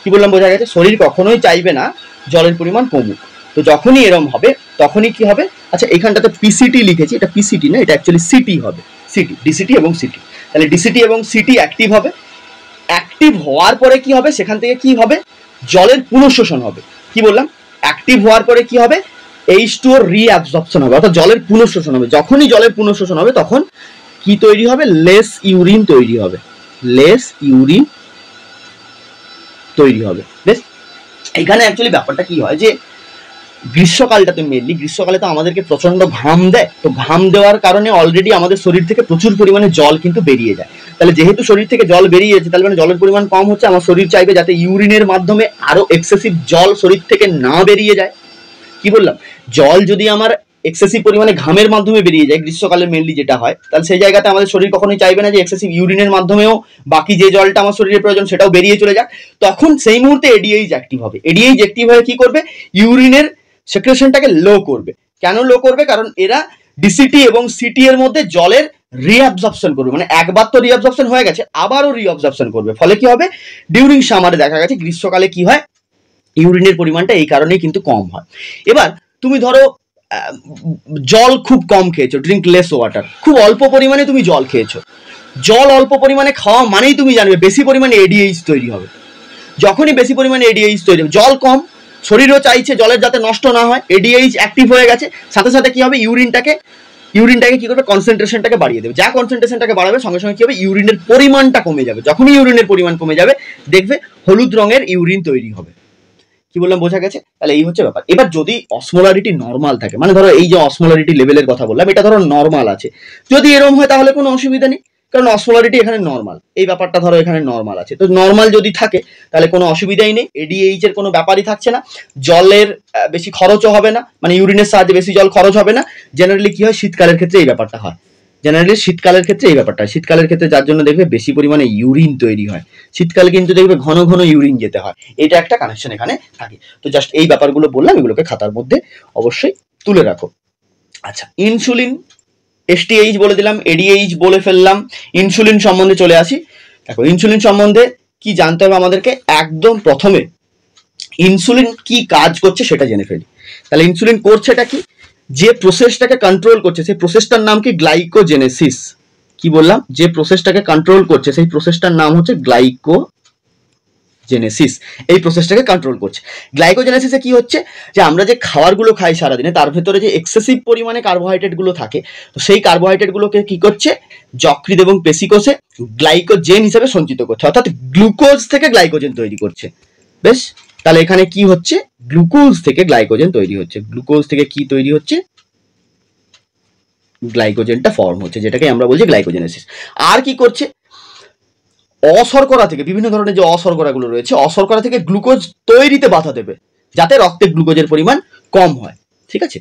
কি বললাম, বোঝা গেছে, শরীর কখনোই চাইবে না জলের পরিমাণ কমুক। তো যখনই এরম হবে তখনই কি হবে, আচ্ছা এখানটাতে পিসিটি লিখেছি, এটা পিসিটি না, এটা অ্যাকচুয়ালি সিটি হবে, সিটি, ডিসিটি এবং সিটি। তাহলে ডিসিটি এবং সিটি অ্যাক্টিভ হবে। অ্যাক্টিভ হওয়ার পরে কি হবে, সেখান থেকে কি হবে, জলের পুনঃশোষণ হবে। কি বললাম, অ্যাক্টিভ হওয়ার পরে কি হবে, H2O রিঅ্যাবজর্পশন হবে, অর্থাৎ জলের পুনঃশোষণ হবে। যখনই জলের পুনঃশোষণ হবে তখন কি তৈরি হবে, লেস ইউরিন তৈরি হবে, লেস ইউরিন তৈরি হবে। বেশ, এখানে অ্যাকচুয়ালি ব্যাপারটা কি হয় যে গ্রীষ্মকালটাতে মেনলি, গ্রীষ্মকালে তো আমাদেরকে প্রচন্ড ঘাম দেয়, তো ঘাম দেওয়ার কারণে অলরেডি আমাদের শরীর থেকে প্রচুর পরিমাণে জল কিন্তু বেরিয়ে যায়। তাহলে যেহেতু শরীর থেকে জল বেরিয়েছে, তাহলে মানে জলের পরিমাণ কম হচ্ছে, আমার শরীর চাইবে যাতে ইউরিনের মাধ্যমে আরো এক্সেসিভ জল শরীর থেকে না বেরিয়ে যায়। কি বললাম, জল যদি আমার এক্সেসিভ পরিমাণে ঘামের মাধ্যমে বেরিয়ে যায়, গ্রীষ্মকালে মেনলি যেটা হয়, তাহলে সেই জায়গাতে আমাদের শরীর কখনোই চাইবে না যে এক্সেসিভ ইউরিনের মাধ্যমেও বাকি যে জলটা আমার শরীরের প্রয়োজন সেটাও বেরিয়ে চলে যাক। তখন সেই মুহূর্তে এডিএইচ অ্যাক্টিভ হবে। এডিএইচ অ্যাক্টিভ হয়ে কি করবে, ইউরিনের সেক্রেশনটাকে লো করবে। কেন লো করবে, কারণ এরা ডিসিটি এবং সিটি এর মধ্যে জলের রিঅ্যাবজর্পশন করবে, মানে একবার তো রিঅ্যাবজর্পশন হয়ে গেছে, আবারও রিঅ্যাবজর্পশন করবে। ফলে কি হবে, ডিউরিং সামারে দেখা গেছে গ্রীষ্মকালে কি হয়, ইউরিনের পরিমাণটা এই কারণেই কিন্তু কম হয়। এবার তুমি ধরো জল খুব কম খেয়েছো, ড্রিঙ্ক লেস ওয়াটার, খুব অল্প পরিমাণে তুমি জল খেয়েছো। জল অল্প পরিমাণে খাওয়া মানেই তুমি জানবে বেশি পরিমাণে এডিএইচ তৈরি হবে। যখনই বেশি পরিমাণে এডিএইচ তৈরি হবে, জল কম, শরীরও চাইছে জলের যাতে নষ্ট না হয়, এডিএইচ অ্যাক্টিভ হয়ে গেছে, সাথে সাথে কি হবে, ইউরিনটাকে কি করবে, কনসেন্ট্রেশনটাকে বাড়িয়ে দেবে। যা কনসেন্ট্রেশনটাকে বাড়াবে সঙ্গে সঙ্গে কি হবে, ইউরিনের পরিমাণটা কমে যাবে। যখনই ইউরিনের পরিমাণ কমে যাবে দেখবে হলুদ রঙের ইউরিন তৈরি হবে। কি বললাম, বোঝা গেছে? তাহলে এই হচ্ছে ব্যাপার। এবার যদি অসমোলারিটি নর্মাল থাকে, মানে ধরো এই যে অসমোলারিটি লেভেলের কথা বললাম, এটা ধরো নর্মাল আছে, যদি এরকম হয় তাহলে কোনো অসুবিধা নেই, কারণ অসমোলারিটি এখানে নর্মাল, এই ব্যাপারটা ধরো এখানে নর্মাল আছে। তো নর্মাল যদি থাকে তাহলে কোনো অসুবিধাই নেই, এডিএইচ এর কোনো ব্যাপারই থাকছে না, জলের বেশি খরচও হবে না, মানে ইউরিনের সাহায্যে বেশি জল খরচ হবে না। জেনারেলি কি হয়, শীতকালের ক্ষেত্রে এই ব্যাপারটা হয়, শীতকালের ক্ষেত্রে যার জন্য দেখবে বেশি পরিমাণে ইউরিন তৈরি হয়। শীতকালে কিন্তু দেখবে ঘন ঘন ইউরিন যেতে হয়, এটা একটা কানেকশন এখানে থাকে। তো জাস্ট এই ব্যাপারগুলো বললাম, এগুলোকে খাতার মধ্যে অবশ্যই তুলে রাখো। আচ্ছা, ইনসুলিন, এসটিএইচ বলে দিলাম, এডিএইচ বলে ফেললাম, ইনসুলিন সম্বন্ধে চলে আসি। দেখো, ইনসুলিন সম্বন্ধে কি জানতে হবে আমাদেরকে, একদম প্রথমে ইনসুলিন কি কাজ করছে সেটা জেনে ফেলি। তাহলে ইনসুলিন করছেটা কি, যে প্রসেসটাকে কন্ট্রোল করছে সেই প্রসেসটার নাম কি, গ্লাইকোজেনেসিস। কি বললাম, যে প্রসেসটাকে কন্ট্রোল করছে সেই প্রসেসটার নাম হচ্ছে গ্লাইকোজেনেসিস। এই প্রসেসটাকে কন্ট্রোল করছে। গ্লাইকোজেনেসিসে কি হচ্ছে, যে আমরা যে খাবারগুলো খাই সারাদিনে তার ভেতরে যে এক্সেসিভ পরিমাণে কার্বোহাইড্রেট গুলো থাকে, তো সেই কার্বোহাইড্রেট গুলোকে কি করছে, যকৃৎ এবং পেশিকোষে গ্লাইকোজেন হিসেবে সঞ্চিত করছে, অর্থাৎ গ্লুকোজ থেকে গ্লাইকোজেন তৈরি করছে। বেশ, তাহলে এখানে কি হচ্ছে, গ্লুকোজ থেকে গ্লাইকোজেন তৈরি হচ্ছে। গ্লুকোজ থেকে কি তৈরি হচ্ছে, গ্লাইকোজেনটা ফর্ম হচ্ছে, যেটাকে আমরা বলছি গ্লাইকোজেনেসিস। আর কি করছে, অশর্করা থেকে, বিভিন্ন ধরনের যে অশর্করাগুলো রয়েছে, অশর্করা থেকে গ্লুকোজ তৈরিতে বাধা দেবে, যাতে রক্তে গ্লুকোজের পরিমাণ কম হয়। ঠিক আছে,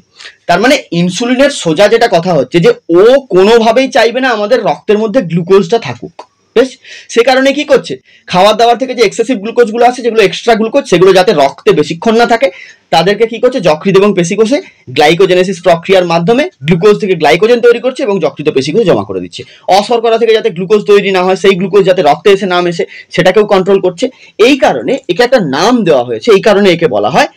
তার মানে ইনসুলিনের সোজা যেটা কথা হচ্ছে যে ও কোনোভাবেই চাইবে না আমাদের রক্তের মধ্যে গ্লুকোজটা থাকুক। বেশ, সে কারণে কি করছে, খাবার দাবার থেকে যে এক্সেসিভ গ্লুকোজগুলো আছে, যেগুলো এক্সট্রা গ্লুকোজ, সেগুলো যাতে রক্তে বেশিক্ষণ না থাকে, তাদেরকে কি করছে, যকৃৎ এবং পেশিকোষে গ্লাইকোজেনেসিস প্রক্রিয়ার মাধ্যমে গ্লুকোজ থেকে গ্লাইকোজেন তৈরি করছে এবং যকৃৎ পেশিকোষে জমা করে দিচ্ছে। অশর্করা থেকে যাতে গ্লুকোজ তৈরি না হয়, সেই গ্লুকোজ যাতে রক্তে এসে না মেশে, সেটাকেও কন্ট্রোল করছে। এই কারণে একে একটা নাম দেওয়া হয়েছে, এই কারণে একে বলা হয়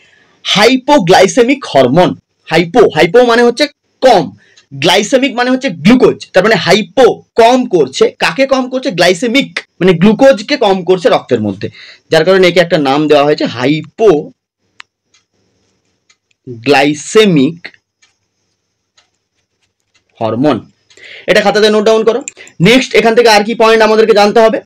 হাইপোগ্লাইসেমিক হরমোন। হাইপো মানে হচ্ছে কম, গ্লাইসেমিক মানে হচ্ছে গ্লুকোজ, তার মানে হাইপো কম করছে, কাকে কম করছে, গ্লাইসেমিক মানে গ্লুকোজকে কম করছে রক্তের মধ্যে, যার কারণে একে একটা নাম দেওয়া হয়েছে হাইপো গ্লাইসেমিক হরমোন। এটা খাতাতে নোট ডাউন করো। নেক্সট এখান থেকে আর কি পয়েন্ট আমাদেরকে জানতে হবে,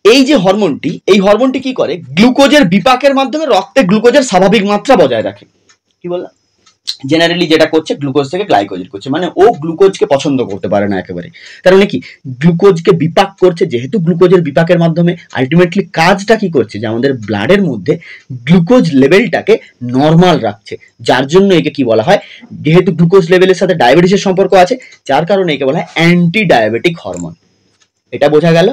এই যে হরমোনটি, এই হরমোনটি কি করে, গ্লুকোজের বিপাকের মাধ্যমে রক্তে গ্লুকোজের স্বাভাবিক মাত্রা বজায় রাখে। কি বললাম, জেনারেলি যেটা করছে গ্লুকোজ থেকে গ্লাইকোজেন করছে, মানে ও গ্লুকোজকে পছন্দ করতে পারে না একেবারে, তার মানে কি গ্লুকোজকে বিপাক করছে, যেহেতু গ্লুকোজের বিপাকের মাধ্যমে আলটিমেটলি কাজটা কি করছে, যে আমাদের ব্লাডের মধ্যে গ্লুকোজ লেভেলটাকে নর্মাল রাখছে, যার জন্য একে কি বলা হয়, যেহেতু গ্লুকোজ লেভেলের সাথে ডায়াবেটিসের সম্পর্ক আছে, যার কারণে একে বলা হয় অ্যান্টি ডায়াবেটিক হরমোন। এটা বোঝা গেল।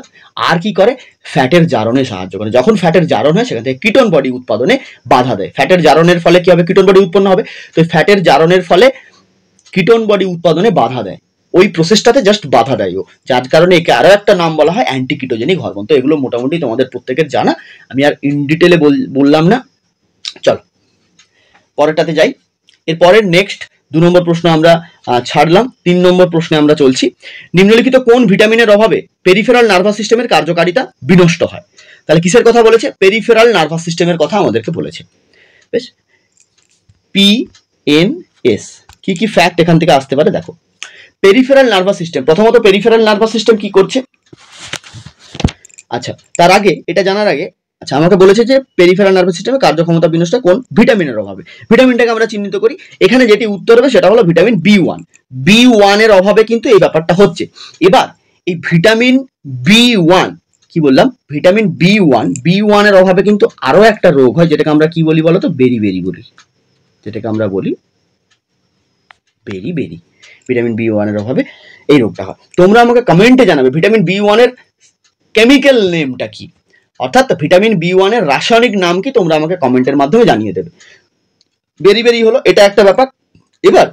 আর কি করে, ফ্যাটের জারণে সাহায্য করে, যখন ফ্যাটের জারণ হয় সেখান থেকে কিটোন বডি উৎপাদনে বাধা দেয়। ফ্যাটের জারণের ফলে কি হবে, কিটোন বডি উৎপন্ন হবে, তো ফ্যাটের জারণের ফলে কিটোন বডি উৎপাদনে বাধা দেয়, ওই প্রসেসটাতে জাস্ট বাধা দেয় ও, যার কারণে একে আরো একটা নাম বলা হয় অ্যান্টিকিটোজেনিক হরমোন। তো এগুলো মোটামুটি তোমাদের প্রত্যেকের জানা, আমি আর ইন ডিটেলে বললাম না। চলো পরেরটাতে যাই। এর পরের নেক্সট 2 নম্বর প্রশ্ন আমরা ছাড়লাম, 3 নম্বর প্রশ্নে আমরা চলছি। নিম্নলিখিত কোন ভিটামিনের অভাবে পেরিফেরাল নার্ভাস সিস্টেমের কার্যকারিতা বিনষ্ট হয়? তাহলে কিসের কথা বলেছে, পেরিফেরাল নার্ভাস সিস্টেমের কথা আমাদেরকে বলেছে। বেশ, PNS কি কি ফ্যাক্ট এখান থেকে আসতে পারে দেখো। পেরিফেরাল নার্ভাস সিস্টেম, প্রথমত পেরিফেরাল নার্ভাস সিস্টেম কি করছে, আচ্ছা তার আগে এটা জানার আগে, আচ্ছা আমাকে বলেছে যে পেরিফেরাল নার্ভাস সিস্টেমে কার্যক্ষমতা বিনষ্ট কোন ভিটামিনের অভাবে। ভিটামিনটাকে আমরা চিহ্নিত করি, এখানে যেটি উত্তর হবে সেটা হলো ভিটামিন B1। B1 এর অভাবে কিন্তু এই ব্যাপারটা হচ্ছে। এবার এই ভিটামিন B1 কি বললাম, ভিটামিন B1 এর অভাবে কিন্তু আরো একটা রোগ হয়, যেটাকে আমরা কি বলি বলতো, বেরি বলি, যেটাকে আমরা বলি বেরি। ভিটামিন B1 এর অভাবে এই রোগটা হয়। তোমরা আমাকে কমেন্টে জানাবে ভিটামিন B1 এর কেমিক্যাল নেমটা কি, অর্থাৎ ভিটামিন B1 এর রাসায়নিক নাম কি, তোমরা আমাকে কমেন্টের মাধ্যমে জানিয়ে দেবে। বেরি হলো এটা একটা ব্যাপার। এবার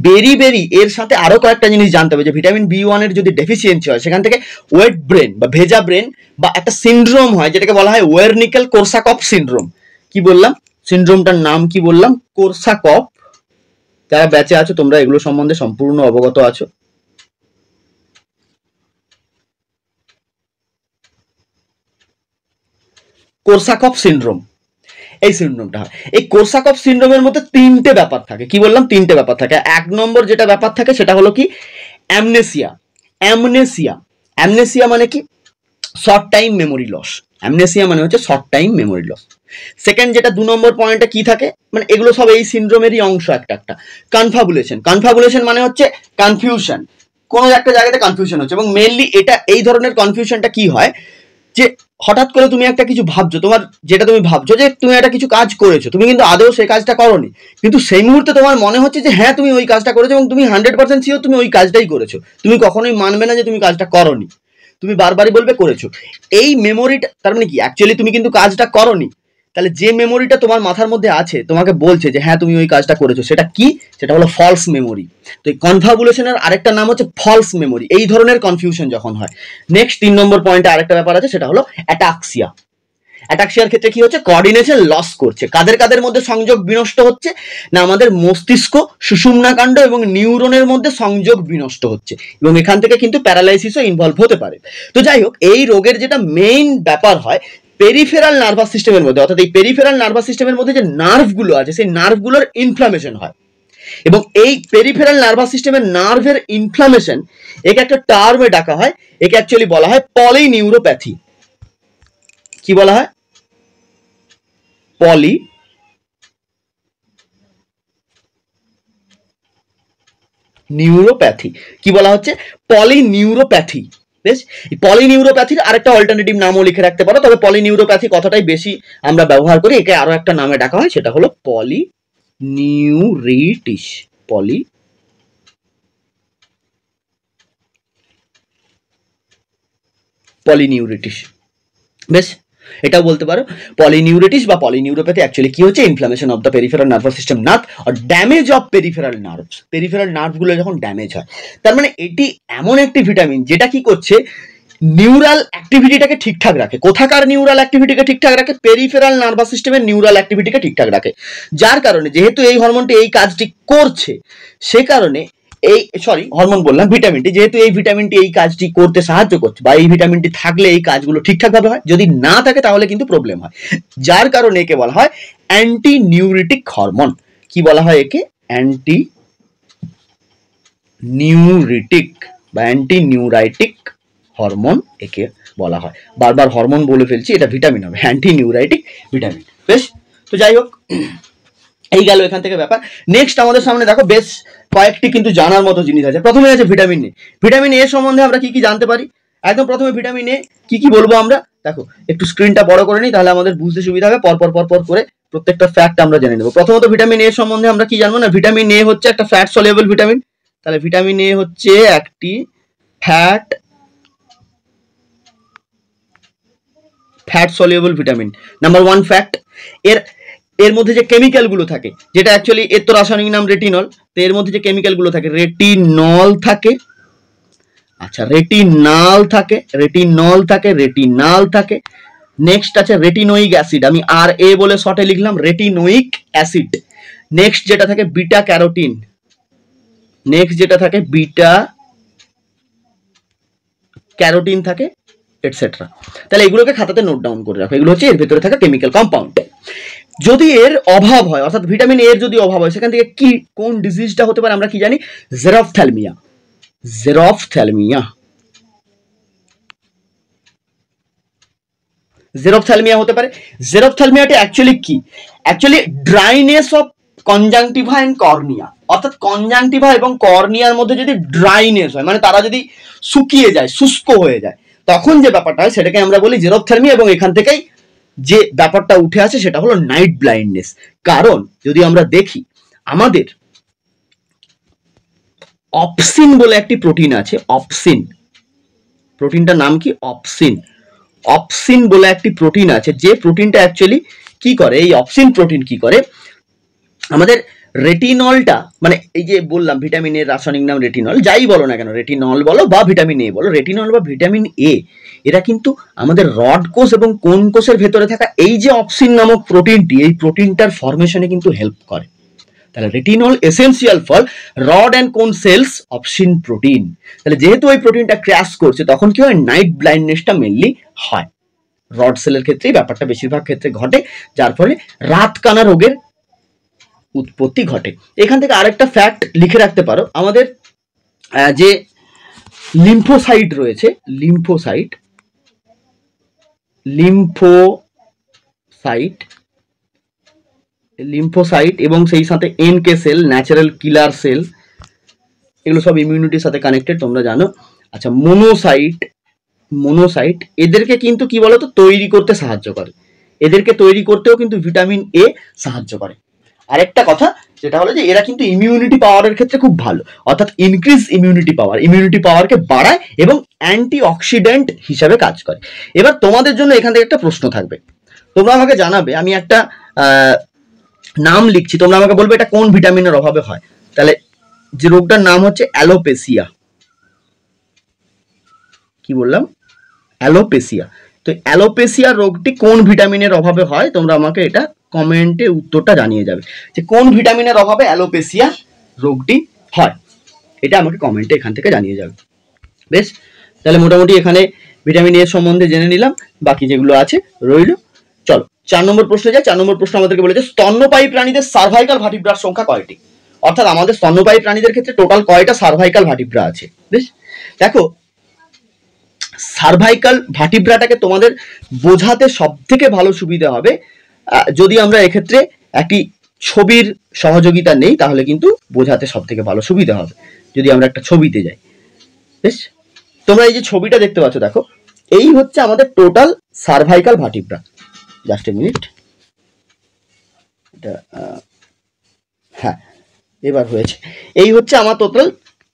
বেরি এর সাথে আরো কয়েকটা জিনিস জানতে হবে, যে ভিটামিন B1 এর যদি ডেফিসিয়েন্সি হয়, সেখান থেকে ওয়েট ব্রেন বা ভেজা ব্রেন বা একটা সিন্ড্রোম হয়, যেটাকে বলা হয় ওয়ার্নিকেল কোরসাকফ সিন্ড্রোম। কি বললাম, সিন্ড্রোমটার নাম কি বললাম, কোরসাকফ। যারা ব্যাচে আছো তোমরা এগুলো সম্বন্ধে সম্পূর্ণ অবগত আছো। কোরসাকফ সিন্ড্রোম, এই সিন্ড্রোমটা হয়। এই কোরসাকফ সিন্ড্রোমের মধ্যে 3টে ব্যাপার থাকে। কি বললাম, 3টে ব্যাপার থাকে। 1 নম্বর যেটা ব্যাপার থাকে সেটা হলো কি, অ্যামনেসিয়া। অ্যামনেসিয়া মানে কি, short time memory loss. Amnesia মানে হচ্ছে short time memory loss. Second যেটা 2 নম্বর পয়েন্টে কি থাকে, মানে এগুলো সব এই সিন্ড্রোমেরই অংশ একটা। কনফাবুলেশন মানে হচ্ছে কনফিউশন, কোনো একটা জায়গাতে কনফিউশন হচ্ছে, এবং মেইনলি এটা এই ধরনের কনফিউশনটা কি হয়, যে হঠাৎ করে তুমি একটা কিছু ভাবছো, তোমার যেটা তুমি ভাবছো যে তুমি একটা কিছু কাজ করেছো, তুমি কিন্তু আদৌ সেই কাজটা করোনি, কিন্তু সেই মুহূর্তে তোমার মনে হচ্ছে যে হ্যাঁ তুমি ওই কাজটা করেছো, এবং তুমি 100% শিওর তুমি ওই কাজটাই করেছো, তুমি কখনোই মানবে না যে তুমি কাজটা করোনি, তুমি বারবারই বলবে করেছো। এই মেমোরিটা তার মানে কি, অ্যাকচুয়ালি তুমি কিন্তু কাজটা করোনি, তাহলে যে মেমোরিটা তোমার মাথার মধ্যে আছে তোমাকে বলছে যে হ্যাঁ তুমি ওই কাজটা করেছো, সেটা কি, সেটা হলো ফলস মেমোরি। তো এই কনফাবুলেশনের আরেকটা নাম হচ্ছে ফলস মেমোরি, এই ধরনের কনফিউশন যখন হয়। নেক্সট 3 নম্বর পয়েন্টে আরেকটা ব্যাপার আছে, সেটা হলো অ্যাটাক্সিয়া। অ্যাটাক্সিয়ার ক্ষেত্রে কি হচ্ছে, কোঅর্ডিনেশন লস করছে। কাদের মধ্যে সংযোগ বিনষ্ট হচ্ছে, না আমাদের মস্তিষ্ক, সুষুম্নাকাণ্ড এবং নিউরনের মধ্যে সংযোগ বিনষ্ট হচ্ছে, এবং এখান থেকে কিন্তু প্যারালাইসিসও ইনভলভ হতে পারে। তো যাই হোক, এই রোগের যেটা মেইন ব্যাপার হয় পেরিফেরাল নার্ভাস সিস্টেমের মধ্যে, অর্থাৎ এই পেরিফেরাল নার্ভাস সিস্টেমের মধ্যে যে নার্ভগুলো আছে, সেই নার্ভগুলোর ইনফ্লামেশন হয়, এবং এই পেরিফেরাল নার্ভাস সিস্টেমের নার্ভের ইনফ্লামেশন একে একটা টার্মে ডাকা হয়, একে অ্যাকচুয়ালি বলা হয় পলিনিউরোপ্যাথি। কি বলা হয়, নিউরোপ্যাথি। কি বলা হচ্ছে, পলিনিউরোপ্যাথি। বেশ, পলিনিউরোপ্যাথির আরেকটা অল্টারনেটিভ নামও লিখে রাখতে পারো, তবে পলিনিউরোপ্যাথি কথাটাই বেশি আমরা ব্যবহার করি, একে আরো একটা নামে ডাকা হয়, সেটা হলো পলিনিউরিটিস। পলিনিউরিটিস। বেশ, এটাও বলতে পারো পলিনিউরিটিস বা পলিনিউরোপ্যাথি অ্যাকচুয়ালি কি হচ্ছে, inflammation of the peripheral nervous system nerve আর damage of peripheral nerves. Peripheral নার্ভগুলো যখন ড্যামেজ হয়, তার মানে এটি এমন একটি ভিটামিন যেটা কি করছে, নিউরাল অ্যাক্টিভিটিটাকে ঠিকঠাক রাখে। কোথাকার নিউরাল অ্যাক্টিভিটিকে ঠিকঠাক রাখে? পেরিফেরাল নার্ভাস সিস্টেমের নিউরাল অ্যাক্টিভিটিকে ঠিকঠাক রাখে। যার কারণে যেহেতু এই হরমোনটি এই কাজটি করছে, সে কারণে এই হরমোন বললাম, ভিটামিনটি, যেহেতু এই ভিটামিনটি এই কাজটি করতে সাহায্য করছে বা এই ভিটামিনটি থাকলে এই কাজগুলো ঠিকঠাকভাবে হয়, যদি না থাকে তাহলে কিন্তু প্রবলেম হয়। যার কারণে একে বলা হয় অ্যান্টি নিউরিটিক হরমোন। কি বলা হয় একে? অ্যান্টি নিউরিটিক বা অ্যান্টি নিউরাইটিক হরমোন একে বলা হয়। বারবার হরমোন বলে ফেলছি, এটা ভিটামিন হবে, অ্যান্টি নিউরাইটিক ভিটামিন। বেশ, তো যাই হোক, এই গেল এখান থেকে ব্যাপার। নেক্সট আমাদের সামনে দেখো বেশ কয়েকটি কিন্তু জানার মতো জিনিস আছে। প্রথমে আছে ভিটামিন এ। ভিটামিন এ সম্বন্ধে আমরা কি কি জানতে পারি? একদম প্রথমে ভিটামিন এ কি বলবো আমরা, দেখো একটু স্ক্রিনটা বড় করে নিই, তাহলে আমাদের বুঝতে সুবিধা হবে। পরপর করে প্রত্যেকটা ফ্যাক্ট আমরা জেনে নেব। প্রথমত ভিটামিন এ সম্বন্ধে আমরা কি জানবো না, ভিটামিন এ হচ্ছে একটা ফ্যাট সলিউবল ভিটামিন। তাহলে ভিটামিন এ হচ্ছে একটি fat soluble vitamin. Number 1 fact. এর মধ্যে যে কেমিক্যাল গুলো থাকে, যেটা অ্যাকচুয়ালি এর তো রাসায়নিক নাম রেটিনল, তো এর মধ্যে যে কেমিক্যাল গুলো থাকে, রেটিনল থাকে, আচ্ছা রেটিনাল থাকে। নেক্সট আছে রেটিনোইক অ্যাসিড, আমি আর এ বলে শর্টে লিখলাম, রেটিনোইক অ্যাসিড। নেক্সট যেটা থাকে বিটা ক্যারোটিন, থাকে, এটসেট্রা। তাহলে এগুলোকে খাতাতে নোট ডাউন করে রাখো, এগুলো হচ্ছে এর ভেতরে থাকা কেমিক্যাল কম্পাউন্ড। যদি এর অভাব হয়, অর্থাৎ ভিটামিন এর যদি অভাব হয়, সেখান থেকে কোন ডিজিজটা হতে পারে আমরা কি জানি? জেরপ্থ্যালমিয়া হতে পারে। জেরপ্থ্যালমিয়াটা অ্যাকচুয়ালি কি? Actually dryness of conjunctiva and cornea, অর্থাৎ কনজাংটিভা এবং কর্নিয়ার মধ্যে যদি ড্রাইনেস হয়, মানে তারা যদি শুকিয়ে যায়, শুষ্ক হয়ে যায়, তখন যে ব্যাপারটা হয় সেটাকে আমরা বলি জেরপ্থ্যালমিয়া। এবং এখান থেকেই যে ব্যাপারটা উঠে আসে সেটা হলো নাইট ব্লাইন্ডনেস। কারণ যদি আমরা দেখি, আমাদের অপসিন বলে একটি প্রোটিন আছে, অপসিন, প্রোটিনটার নাম কি? অপসিন বলে একটি প্রোটিন আছে, যে প্রোটিনটা অ্যাকচুয়ালি কি করে, এই অপসিন প্রোটিন কি করে, আমাদের রেটিনলটা, মানে এই যে বললাম ভিটামিন এর রাসায়নিক নাম রেটিনল, যাই বলো না কেন, রেটিনল বলো বা ভিটামিন এ বলো, রেটিনল বা ভিটামিন এ, এরা কিন্তু আমাদের রড কোষ এবং কোন কোষের ভেতরে থাকা এই যে অপসিন নামক প্রোটিনটি, এই প্রোটিনটার ফরমেশনে কিন্তু হেল্প করে। তাহলে retinol essential for rod and কোন সেলস অপসিন প্রোটিন। তাহলে যেহেতু ওই প্রোটিনটা ক্র্যাশ করছে, তখন কি হয়? নাইট ব্লাইন্ডনেসটা মেনলি হয়। রড সেলের ক্ষেত্রেই ব্যাপারটা বেশিরভাগ ক্ষেত্রে ঘটে, যার ফলে রাতকানা রোগের উৎপত্তি ঘটে। এখান থেকে আরেকটা ফ্যাক্ট লিখে রাখতে পারো, আমাদের যে লিম্ফোসাইট রয়েছে, লিম্ফোসাইট এবং সেই সাথে এনকে সেল, ন্যাচারাল কিলার সেল, এগুলো সব ইমিউনিটির সাথে কানেক্টেড, তোমরা জানো। আচ্ছা, মোনোসাইট এদেরকে কিন্তু কি বলতো তৈরি করতে সাহায্য করে, এদেরকে তৈরি করতেও কিন্তু ভিটামিন এ সাহায্য করে। আরেকটা কথা যেটা হলো যে এরা কিন্তু ইমিউনিটি পাওয়ারের ক্ষেত্রে খুব ভালো, অর্থাৎ ইনক্রিজ ইমিউনিটি পাওয়ারকে বাড়ায় এবং অ্যান্টি অক্সিডেন্ট হিসাবে কাজ করে। এবার তোমাদের জন্য এখান থেকে একটা প্রশ্ন থাকবে, তোমরা আমাকে জানাবে, আমি একটা নাম লিখছি, তোমরা আমাকে বলবে এটা কোন ভিটামিনের অভাবে হয়। তাহলে যে রোগটার নাম হচ্ছে অ্যালোপেসিয়া, কি বললাম? অ্যালোপেসিয়া। তো অ্যালোপেসিয়া রোগটি কোন ভিটামিনের অভাবে হয়, তোমরা আমাকে এটা কমেন্টে উত্তরটা জানিয়ে যাবে, যে কোন ভিটামিনের অভাবে অ্যালোপেসিয়া রোগটি হয়, এটা আমাকে কমেন্টে এখান থেকে জানিয়ে যাবে। বেশ, তাহলে মোটামুটি এখানে ভিটামিন এর সম্বন্ধে জেনে নিলাম, বাকি যেগুলো আছে রইল। চলো 4 নম্বর প্রশ্নে যাই। 4 নম্বর প্রশ্ন আমাদেরকে বলেছে স্তন্যপায়ী প্রাণীদের সার্ভাইকাল ভার্টিব্রার সংখ্যা কয়টি? অর্থাৎ আমাদের স্তন্যপায়ী প্রাণীদের ক্ষেত্রে টোটাল কয়টা সার্ভাইকাল ভার্টিব্রা আছে। বেশ, দেখো সার্ভাইকাল ভার্টিব্রাটাকে তোমাদের বোঝাতে সব থেকে ভালো সুবিধা হবে যদি আমরা এক্ষেত্রে একটি ছবির সহযোগিতা নেই, তাহলে কিন্তু বোঝাতে সব থেকে ভালো সুবিধা হবে যদি আমরা একটা ছবিতে যাই। বেশ, তোমরা এই যে ছবিটা দেখতে পাচ্ছ, দেখো এই হচ্ছে আমাদের total cervical vertebra. Just a minute, এটা হ্যাঁ এবার হয়েছে। এই হচ্ছে আমার টোটাল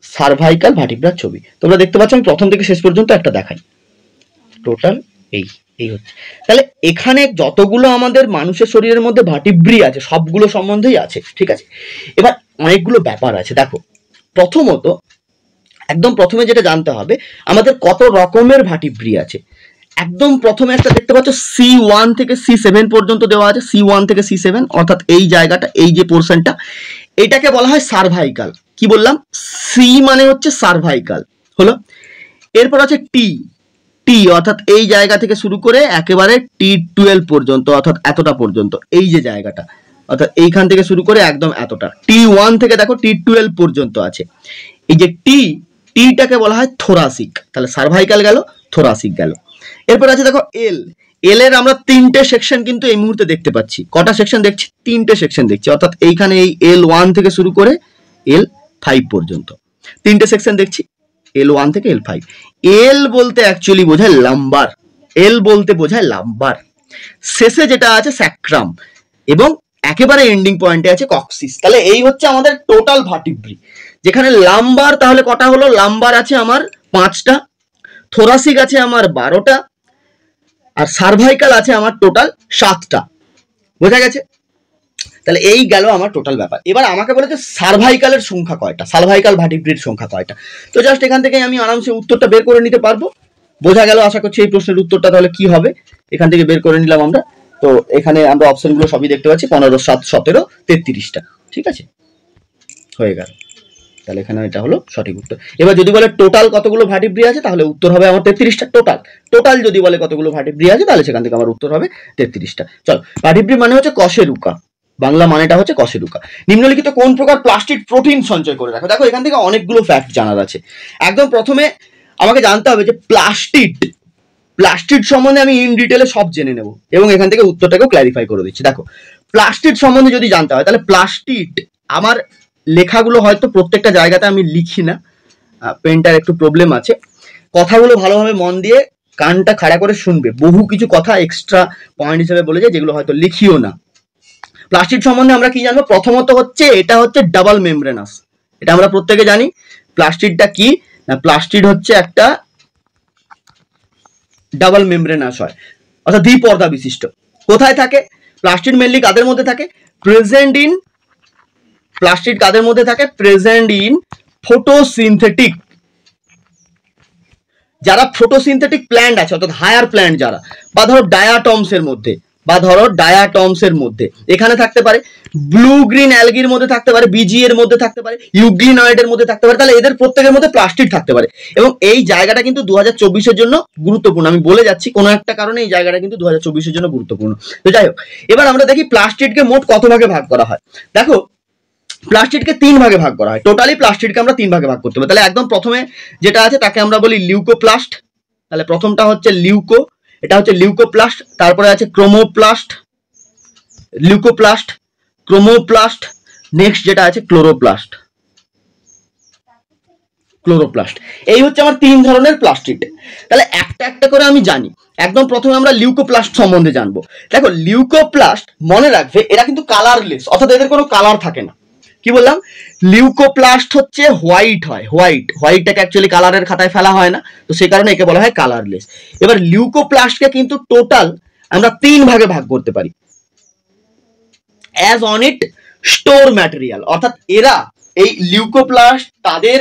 সার্ভাইকাল ভার্টিব্রার ছবি। তোমরা দেখতে পাচ্ছ, আমি প্রথম থেকে শেষ পর্যন্ত একটা দেখাই। টোটাল এই এই হচ্ছে। তাহলে এখানে যতগুলো আমাদের মানুষের শরীরের মধ্যে ভার্টিব্রি আছে সবগুলো সম্বন্ধেই আছে, ঠিক আছে। এবার অনেকগুলো ব্যাপার আছে, দেখো প্রথমত একদম প্রথমে যেটা জানতে হবে আমাদের কত রকমের ভার্টিব্রি আছে। একদম প্রথমে একটা দেখতে পাচ্ছ C1 থেকে C7 পর্যন্ত দেওয়া আছে, C1 থেকে C7 অর্থাৎ এই জায়গাটা, এই যে পোর্শনটা, এটাকে বলা হয় সার্ভাইকাল। কি বললাম? সি মানে হচ্ছে সার্ভাইকাল হলো। এরপর আছে টি, টি অর্থাৎ এই জায়গা থেকে শুরু করে একেবারে T12 পর্যন্ত অর্থাৎ এতটা পর্যন্ত, এই যে জায়গাটা অর্থাৎ এইখান থেকে শুরু করে একদম এতটা। T1 থেকে দেখো T12 পর্যন্ত আছে। এই যে টি, টিটাকে বলা হয় থোরাসিক, তাহলে সার্ভাইকাল গেল, থোরাসিক গেল। এরপর আছে দেখো এল, এল এর আমরা তিনটে সেকশন কিন্তু এই মুহূর্তে দেখতে পাচ্ছি। কটা সেকশন দেখছি? তিনটে সেকশন দেখছি, অর্থাৎ এইখানে এই L1 থেকে শুরু করে L5 পর্যন্ত তিনটে সেকশন দেখছি, L1 থেকে L5। এল বলতে অ্যাকচুয়ালি বোঝায় লাম্বার, এল বলতে বোঝায় লাম্বার। শেষে যেটা আছে স্যাক্রাম এবং একেবারে এন্ডিং পয়েন্টে আছে কক্সিস। তাহলে এই হচ্ছে আমাদের টোটাল ভার্টিব্রি। যেখানে লাম্বার তাহলে কটা হলো? লাম্বার আছে আমার 5টা, থোরাসিক আছে আমার 12টা, আর সার্ভাইকাল আছে আমার টোটাল 7টা। বোঝা গেছে? তাহলে এই গেল আমার টোটাল ব্যাপার। এবার আমাকে বলে যে সার্ভাইকালের সংখ্যা কয়টা, সার্ভাইকাল ভার্টিব্রির সংখ্যা কয়টা। তো জাস্ট এখান থেকে আমি আরামসে উত্তরটা বের করে নিতে পারবো। বোঝা গেল আশা করছি এই প্রশ্নের উত্তরটা তাহলে কি হবে। এখান থেকে বের করে নিলাম আমরা। তো এখানে আমরা অপশনগুলো সবই দেখতে পাচ্ছি, 15, 7, 17, 33টা। ঠিক আছে, হয়ে গেল। তাহলে এখানে এটা হলো সঠিক উত্তর। এবার যদি বলে টোটাল কতগুলো ভার্টিব্রি আছে তাহলে উত্তর হবে আমার 33টা টোটাল। টোটাল যদি বলে কতগুলো ভার্টিব্রি আছে তাহলে সেখান থেকে আমার উত্তর হবে 33টা। চল, ভার্টিব্রি মানে হচ্ছে কশেরুকা, বাংলা মানেটা হচ্ছে কশেরুকা। নিম্নলিখিত কোন প্রকার প্লাস্টিড প্রোটিন সঞ্চয় করে রাখে? দেখো এখান থেকে অনেকগুলো ফ্যাক্ট জানার আছে। একদম প্রথমে আমাকে জানতে হবে যে প্লাস্টিড, প্লাস্টিড সম্বন্ধে আমি ইন ডিটেলে সব জেনে নেব এবং এখান থেকে উত্তরটাকেও ক্ল্যারিফাই করে দিচ্ছি। দেখো প্লাস্টিড সম্বন্ধে যদি জানতে হয় তাহলে প্লাস্টিড, আমার লেখাগুলো হয়তো প্রত্যেকটা জায়গাতে আমি লিখি না, পেনটার একটু প্রবলেম আছে। কথাগুলো ভালোভাবে মন দিয়ে কানটা খাড়া করে শুনবে, বহু কিছু কথা এক্সট্রা পয়েন্ট হিসেবে বলে যায় যেগুলো হয়তো লিখিও না। প্লাস্টিড সম্বন্ধে আমরা কি জানবো? প্রথমত হচ্ছে এটা হচ্ছে ডাবল মেমব্রেনাস, এটা আমরা প্রত্যেকে জানি। প্লাস্টিডটা কি না, প্লাস্টিড হচ্ছে একটা ডাবল মেমব্রেনাস হয় অর্থাৎ দ্বিপর্দা বিশিষ্ট। কোথায় থাকে প্লাস্টিড? মেনলি কাদের মধ্যে থাকে? প্রেজেন্ট ইন, প্লাস্টিড কাদের মধ্যে থাকে? প্রেজেন্ট ইন ফটোসিনথেটিক, যারা ফটোসিনথেটিক প্ল্যান্ট আছে অর্থাৎ হায়ার প্ল্যান্ট যারা, বা ধরো ডায়াটমসের মধ্যে, বা ধরো ডায়াটমসের মধ্যে এখানে থাকতে পারে, ব্লু গ্রিন অ্যালগির মধ্যে থাকতে পারে, বিজি এর মধ্যে থাকতে পারে, ইউগ্লিনয়েডের মধ্যে থাকতে পারে। তাহলে এদের প্রত্যেকের মধ্যে প্লাস্টিড থাকতে পারে এবং এই জায়গাটা কিন্তু 2024-এর জন্য গুরুত্বপূর্ণ। আমি বলে যাচ্ছি কোনো একটা কারণে এই জায়গাটা কিন্তু 2024-এর জন্য গুরুত্বপূর্ণ। তো যাই হোক, এবার আমরা দেখি প্লাস্টিডকে মোট কত ভাগে ভাগ করা হয়। দেখো প্লাস্টিডকে 3 ভাগে ভাগ করা হয়। টোটালি প্লাস্টিডকে আমরা 3 ভাগে ভাগ করতে পারি। তাহলে একদম প্রথমে যেটা আছে তাকে আমরা বলি লিউকোপ্লাস্ট। তাহলে প্রথমটা হচ্ছে লিউকো, এটা হচ্ছে লিউকোপ্লাস্ট। তারপরে আছে ক্রোমোপ্লাস্ট, লিউকোপ্লাস্ট, ক্রোমোপ্লাস্ট। নেক্সট যেটা আছে ক্লোরোপ্লাস্ট, ক্লোরোপ্লাস্ট। এই হচ্ছে আমার 3 ধরনের প্লাস্টিড। তাহলে একটা একটা করে আমি জানি। একদম প্রথমে আমরা লিউকোপ্লাস্ট সম্বন্ধে জানবো। দেখো লিউকোপ্লাস্ট মনে রাখবে এরা কিন্তু কালারলেস, অর্থাৎ এদের কোনো কালার থাকে না। কি বললাম? লিউকোপ্লাস্ট হচ্ছে হোয়াইট হয়, হোয়াইট, হোয়াইটটাকে অ্যাকচুয়ালি কালারের খাতায় ফেলা হয় না, তো সেই কারণে একে বলা হয় কালারলেস। এবার লিউকোপ্লাস্টকে কিন্তু টোটাল আমরা 3 ভাগে ভাগ করতে পারি। As on it store material, অর্থাৎ এরা এই লিউকোপ্লাস্ট তাদের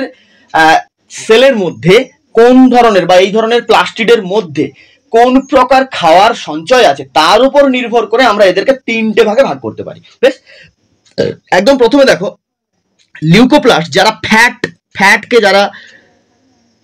সেলের মধ্যে কোন ধরনের বা এই ধরনের প্লাস্টিডের মধ্যে কোন প্রকার খাওয়ার সঞ্চয় আছে তার উপর নির্ভর করে আমরা এদেরকে 3টে ভাগে ভাগ করতে পারি। বেশ, একদম প্রথমে দেখো লিউকোপ্লাস্ট যারা ফ্যাটকে যারা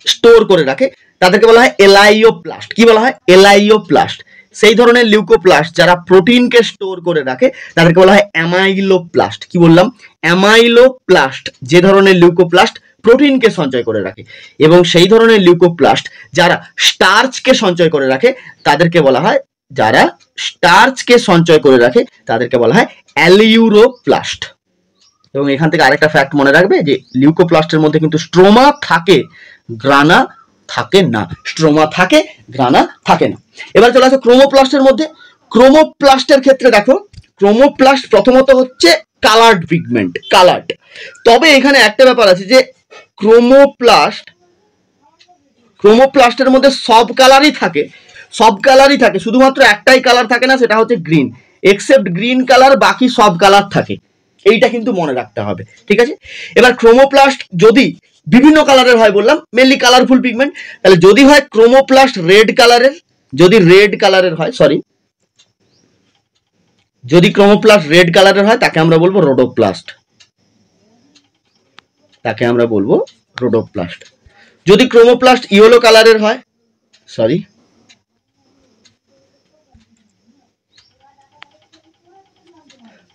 স্টোর করে রাখে তাদেরকে বলা হয় এলাইওপ্লাস্ট। কি বলা হয়? এলাইওপ্লাস্ট। সেই ধরনের লিউকোপ্লাস্ট যারা প্রোটিনকে স্টোর করে রাখে তাদেরকে বলা হয় অ্যামাইলোপ্লাস্ট। কি বললাম? অ্যামাইলোপ্লাস্ট। যে ধরনের লিউকোপ্লাস্ট প্রোটিনকে সঞ্চয় করে রাখে, এবং সেই ধরনের লিউকোপ্লাস্ট যারা স্টার্চকে সঞ্চয় করে রাখে তাদেরকে বলা হয়, যারা স্টার্চকে সঞ্চয় করে রাখে তাদেরকে বলা হয় অ্যালিউরোপ্লাস্ট। এবং এখান থেকে আরেকটা ফ্যাক্ট মনে রাখবে যে লিউকোপ্লাস্টের মধ্যে কিন্তু স্ট্রোমা থাকে, গ্রানা থাকে না। স্ট্রোমা থাকে, গ্রানা থাকে না। এবার চলে আসো ক্রোমোপ্লাস্টের মধ্যে। ক্রোমোপ্লাস্টের ক্ষেত্রে দেখো ক্রোমোপ্লাস্ট প্রথমত হচ্ছে কালার্ড পিগমেন্ট, কালার্ড। তবে এখানে একটা ব্যাপার আছে যে ক্রোমোপ্লাস্টের মধ্যে সব কালারই থাকে, সব কালারই থাকে, শুধুমাত্র একটাই কালার থাকে না, সেটা হচ্ছে গ্রিন। এক্সেপ্ট গ্রিন কালার, বাকি সব কালার থাকে, এইটা কিন্তু মনে রাখতে হবে, ঠিক আছে। এবার ক্রোমোপ্লাস্ট যদি বিভিন্ন কালারের হয়, বললাম মেনলি কালারফুল পিগমেন্ট, তাহলে যদি হয় ক্রোমোপ্লাস্ট রেড কালারের, যদি রেড কালারের হয়, সরি, যদি ক্রোমোপ্লাস্ট রেড কালারের হয় তাকে আমরা বলবো রোডোপ্লাস্ট, তাকে আমরা বলবো রোডোপ্লাস্ট। যদি ক্রোমোপ্লাস্ট ইয়েলো কালারের হয়, সরি,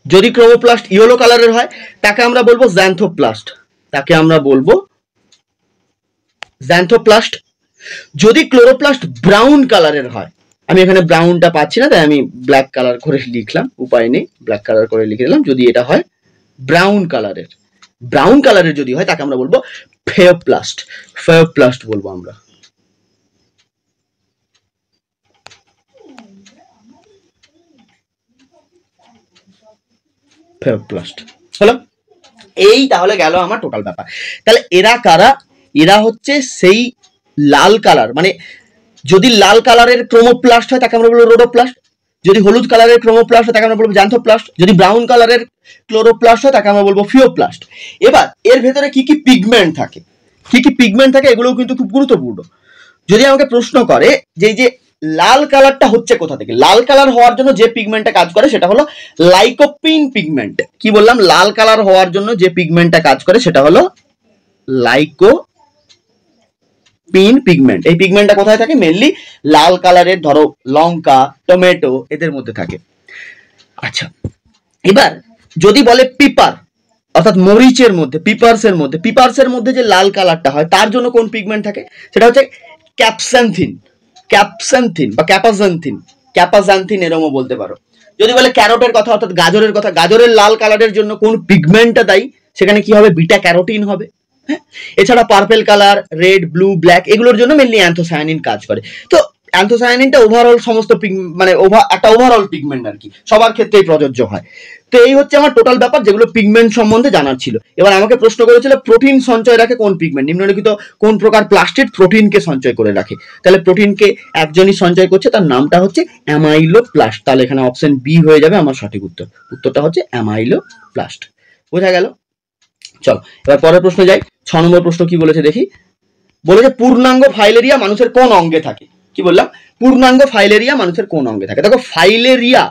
যদি ক্রোমোপ্লাস্ট ইয়েলো কালারের হয় তাকে আমরা বলবো জ্যান্থোপ্লাস্ট, তাকে আমরা বলবো জ্যান্থোপ্লাস্ট। যদি ক্লোরোপ্লাস্ট ব্রাউন কালারের হয়, আমি এখানে ব্রাউনটা পাচ্ছি না তাই আমি ব্ল্যাক কালার করে লিখলাম, উপায় নেই, ব্ল্যাক কালার করে লিখে দিলাম। যদি এটা হয় ব্রাউন কালারের, ব্রাউন কালারের যদি হয় তাকে আমরা বলবো ফেওপ্লাস্ট, ফেওপ্লাস্ট বলবো আমরা। ফেওপ্লাস্ট হলো। এই তাহলে গেল আমার টোটাল ব্যাপার। তাহলে এরা কারা? এরা হচ্ছে সেই লাল কালার, মানে যদি লাল কালারের ক্রোমোপ্লাস্ট হয় তাকে আমরা বলবো রোডোপ্লাস্ট, যদি হলুদ কালারের ক্রোমোপ্লাস্ট হয় তাকে আমরা বলবো জ্যান্থোপ্লাস্ট, যদি ব্রাউন কালারের ক্লোরোপ্লাস্ট হয় তাকে আমরা বলবো ফিওপ্লাস্ট। এবার এর ভেতরে কি কি পিগমেন্ট থাকে, কি কি পিগমেন্ট থাকে, এগুলোও কিন্তু খুব গুরুত্বপূর্ণ। যদি আমাকে প্রশ্ন করে যে এই যে লাল কালারটা হচ্ছে কোথা থেকে, লাল কালার হওয়ার জন্য যে পিগমেন্টটা কাজ করে সেটা হলো লাইকোপিন পিগমেন্ট। কি বললাম? লাল কালার হওয়ার জন্য যে পিগমেন্টটা কাজ করে সেটা হলো লাইকোপিন পিগমেন্ট। এই পিগমেন্টটা কোথায় থাকে? মেনলি লাল কালারের, ধরো লঙ্কা, টমেটো, এদের মধ্যে থাকে। আচ্ছা, এবার যদি বলে পিপার, অর্থাৎ মরিচের মধ্যে, পিপার্সের মধ্যে, পিপার্সের মধ্যে যে লাল কালারটা হয় তার জন্য কোন পিগমেন্ট থাকে? সেটা হচ্ছে ক্যাপসান্থিন, ক্যাপসান্থিন বা ক্যাপাজান্থিন, ক্যাপাজান্থিন এরকমও বলতে পারো। যদি বলে ক্যারোটের কথা, অর্থাৎ গাজরের কথা, গাজরের লাল কালারের জন্য কোন পিগমেন্টটা দায়ী? সেখানে কি হবে? বিটা ক্যারোটিন হবে। হ্যাঁ, এছাড়া purple colour, red, blue, black, এগুলোর জন্য মেনলি অ্যান্থোসায়ানিন কাজ করে। তো অ্যান্থোসায়ানিনটা ওভারঅল সমস্ত মানে একটা ওভারঅল পিগমেন্ট আর কি, সবার ক্ষেত্রেই প্রযোজ্য হয়। তো এই হচ্ছে আমার টোটাল ব্যাপার, যেগুলো পিগমেন্ট সম্বন্ধে জানার ছিল। এবার আমাকে প্রশ্ন করেছিল প্রোটিন সঞ্চয় রাখে কোন পিগমেন্ট, নিম্নলিখিত কোন প্রকার প্লাস্টিড প্রোটিনকে সঞ্চয় করে রাখে। তাহলে প্রোটিনকে একজনই সঞ্চয় করছে, তার নামটা হচ্ছে অ্যামাইলোপ্লাস্ট। তাহলে এখানে অপশন বি হয়ে যাবে আমার সঠিক উত্তর। উত্তরটা হচ্ছে অ্যামাইলোপ্লাস্ট। বোঝা গেল? চলো এবার পরের প্রশ্ন যাই। 6 নম্বর প্রশ্ন কি বলেছে দেখি। বলেছে পূর্ণাঙ্গ ফাইলেরিয়া মানুষের কোন অঙ্গে থাকে? কি বললাম? পূর্ণাঙ্গ ফাইলেরিয়া মানুষের কোন অঙ্গে থাকে। দেখো, ফাইলেরিয়া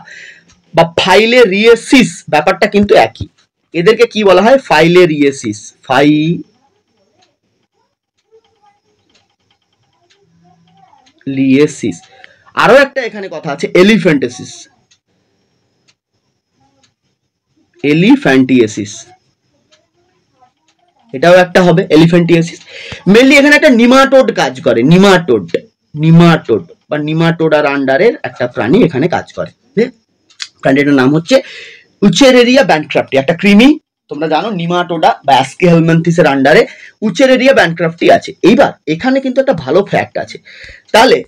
বা ফাইলেরিয়েসিস ব্যাপারটা কিন্তু একই। এদেরকে কি বলা হয়? ফাইলেরিয়েসিস, ফাইলিয়েসিস। আরো একটা এখানে কথা আছে, এলিফ্যান্টিসিস, এলিফ্যান্টিয়েসিস, এটাও একটা হবে এলিফ্যান্টিয়েসিস। মেনলি এখানে একটা নিমাটোড কাজ করে, নিমাটোড, নিমাটোড বা নিমাটোডার আন্ডারের একটা প্রাণী এখানে কাজ করে। প্রাণীটার নাম হচ্ছে উচেরেরিয়া ব্যানক্রাফটি, একটা কৃমি। তোমরা জানো নিমাটোডা বা অ্যাস্কিহেলমিনথিসের আন্ডারে উচেরেরিয়া ব্যানক্রাফটি আছে। এইবার এখানে কিন্তু একটা ভালো ফ্যাক্ট আছে। তাহলে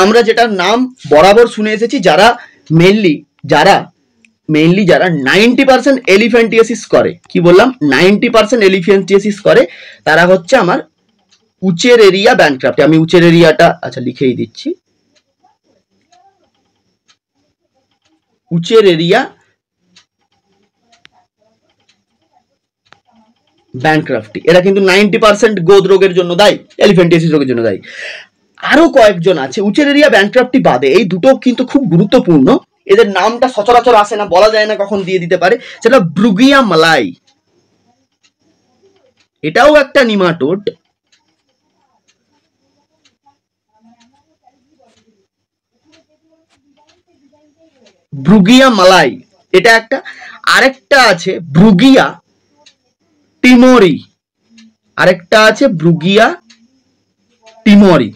আমরা যেটার নাম বরাবর শুনে এসেছি, যারা মেনলি 90% এলিফ্যান্টিয়েসিস করে, কি বললাম? 90% এলিফ্যান্টিয়েসিস করে, তারা হচ্ছে আমার উচেরেরিয়া ব্যানক্রাফটি। আমি উচেরেরিয়াটা আচ্ছা লিখেই দিচ্ছি, উচেরেরিয়া ব্যানক্রাফটি। এরা কিন্তু 90% গোদ রোগের জন্য দায়ী, এলিফ্যান্টিয়েসিস রোগের জন্য দায়ী। আরো কয়েকজন আছে উচেরেরিয়া ব্যানক্রাফটি বাদে, এই দুটো কিন্তু খুব গুরুত্বপূর্ণ। এদের নামটা সচরাচর আসে না, বলা যায় না কখন দিয়ে দিতে পারে। সেটা ব্রুগিয়া মালাই, এটাও একটা নিমাটোড। ব্রুগিয়া মালাই এটা একটা। আরেকটা আছে ব্রুগিয়া টিমোরি, আরেকটা আছে ব্রুগিয়া টিমোরি,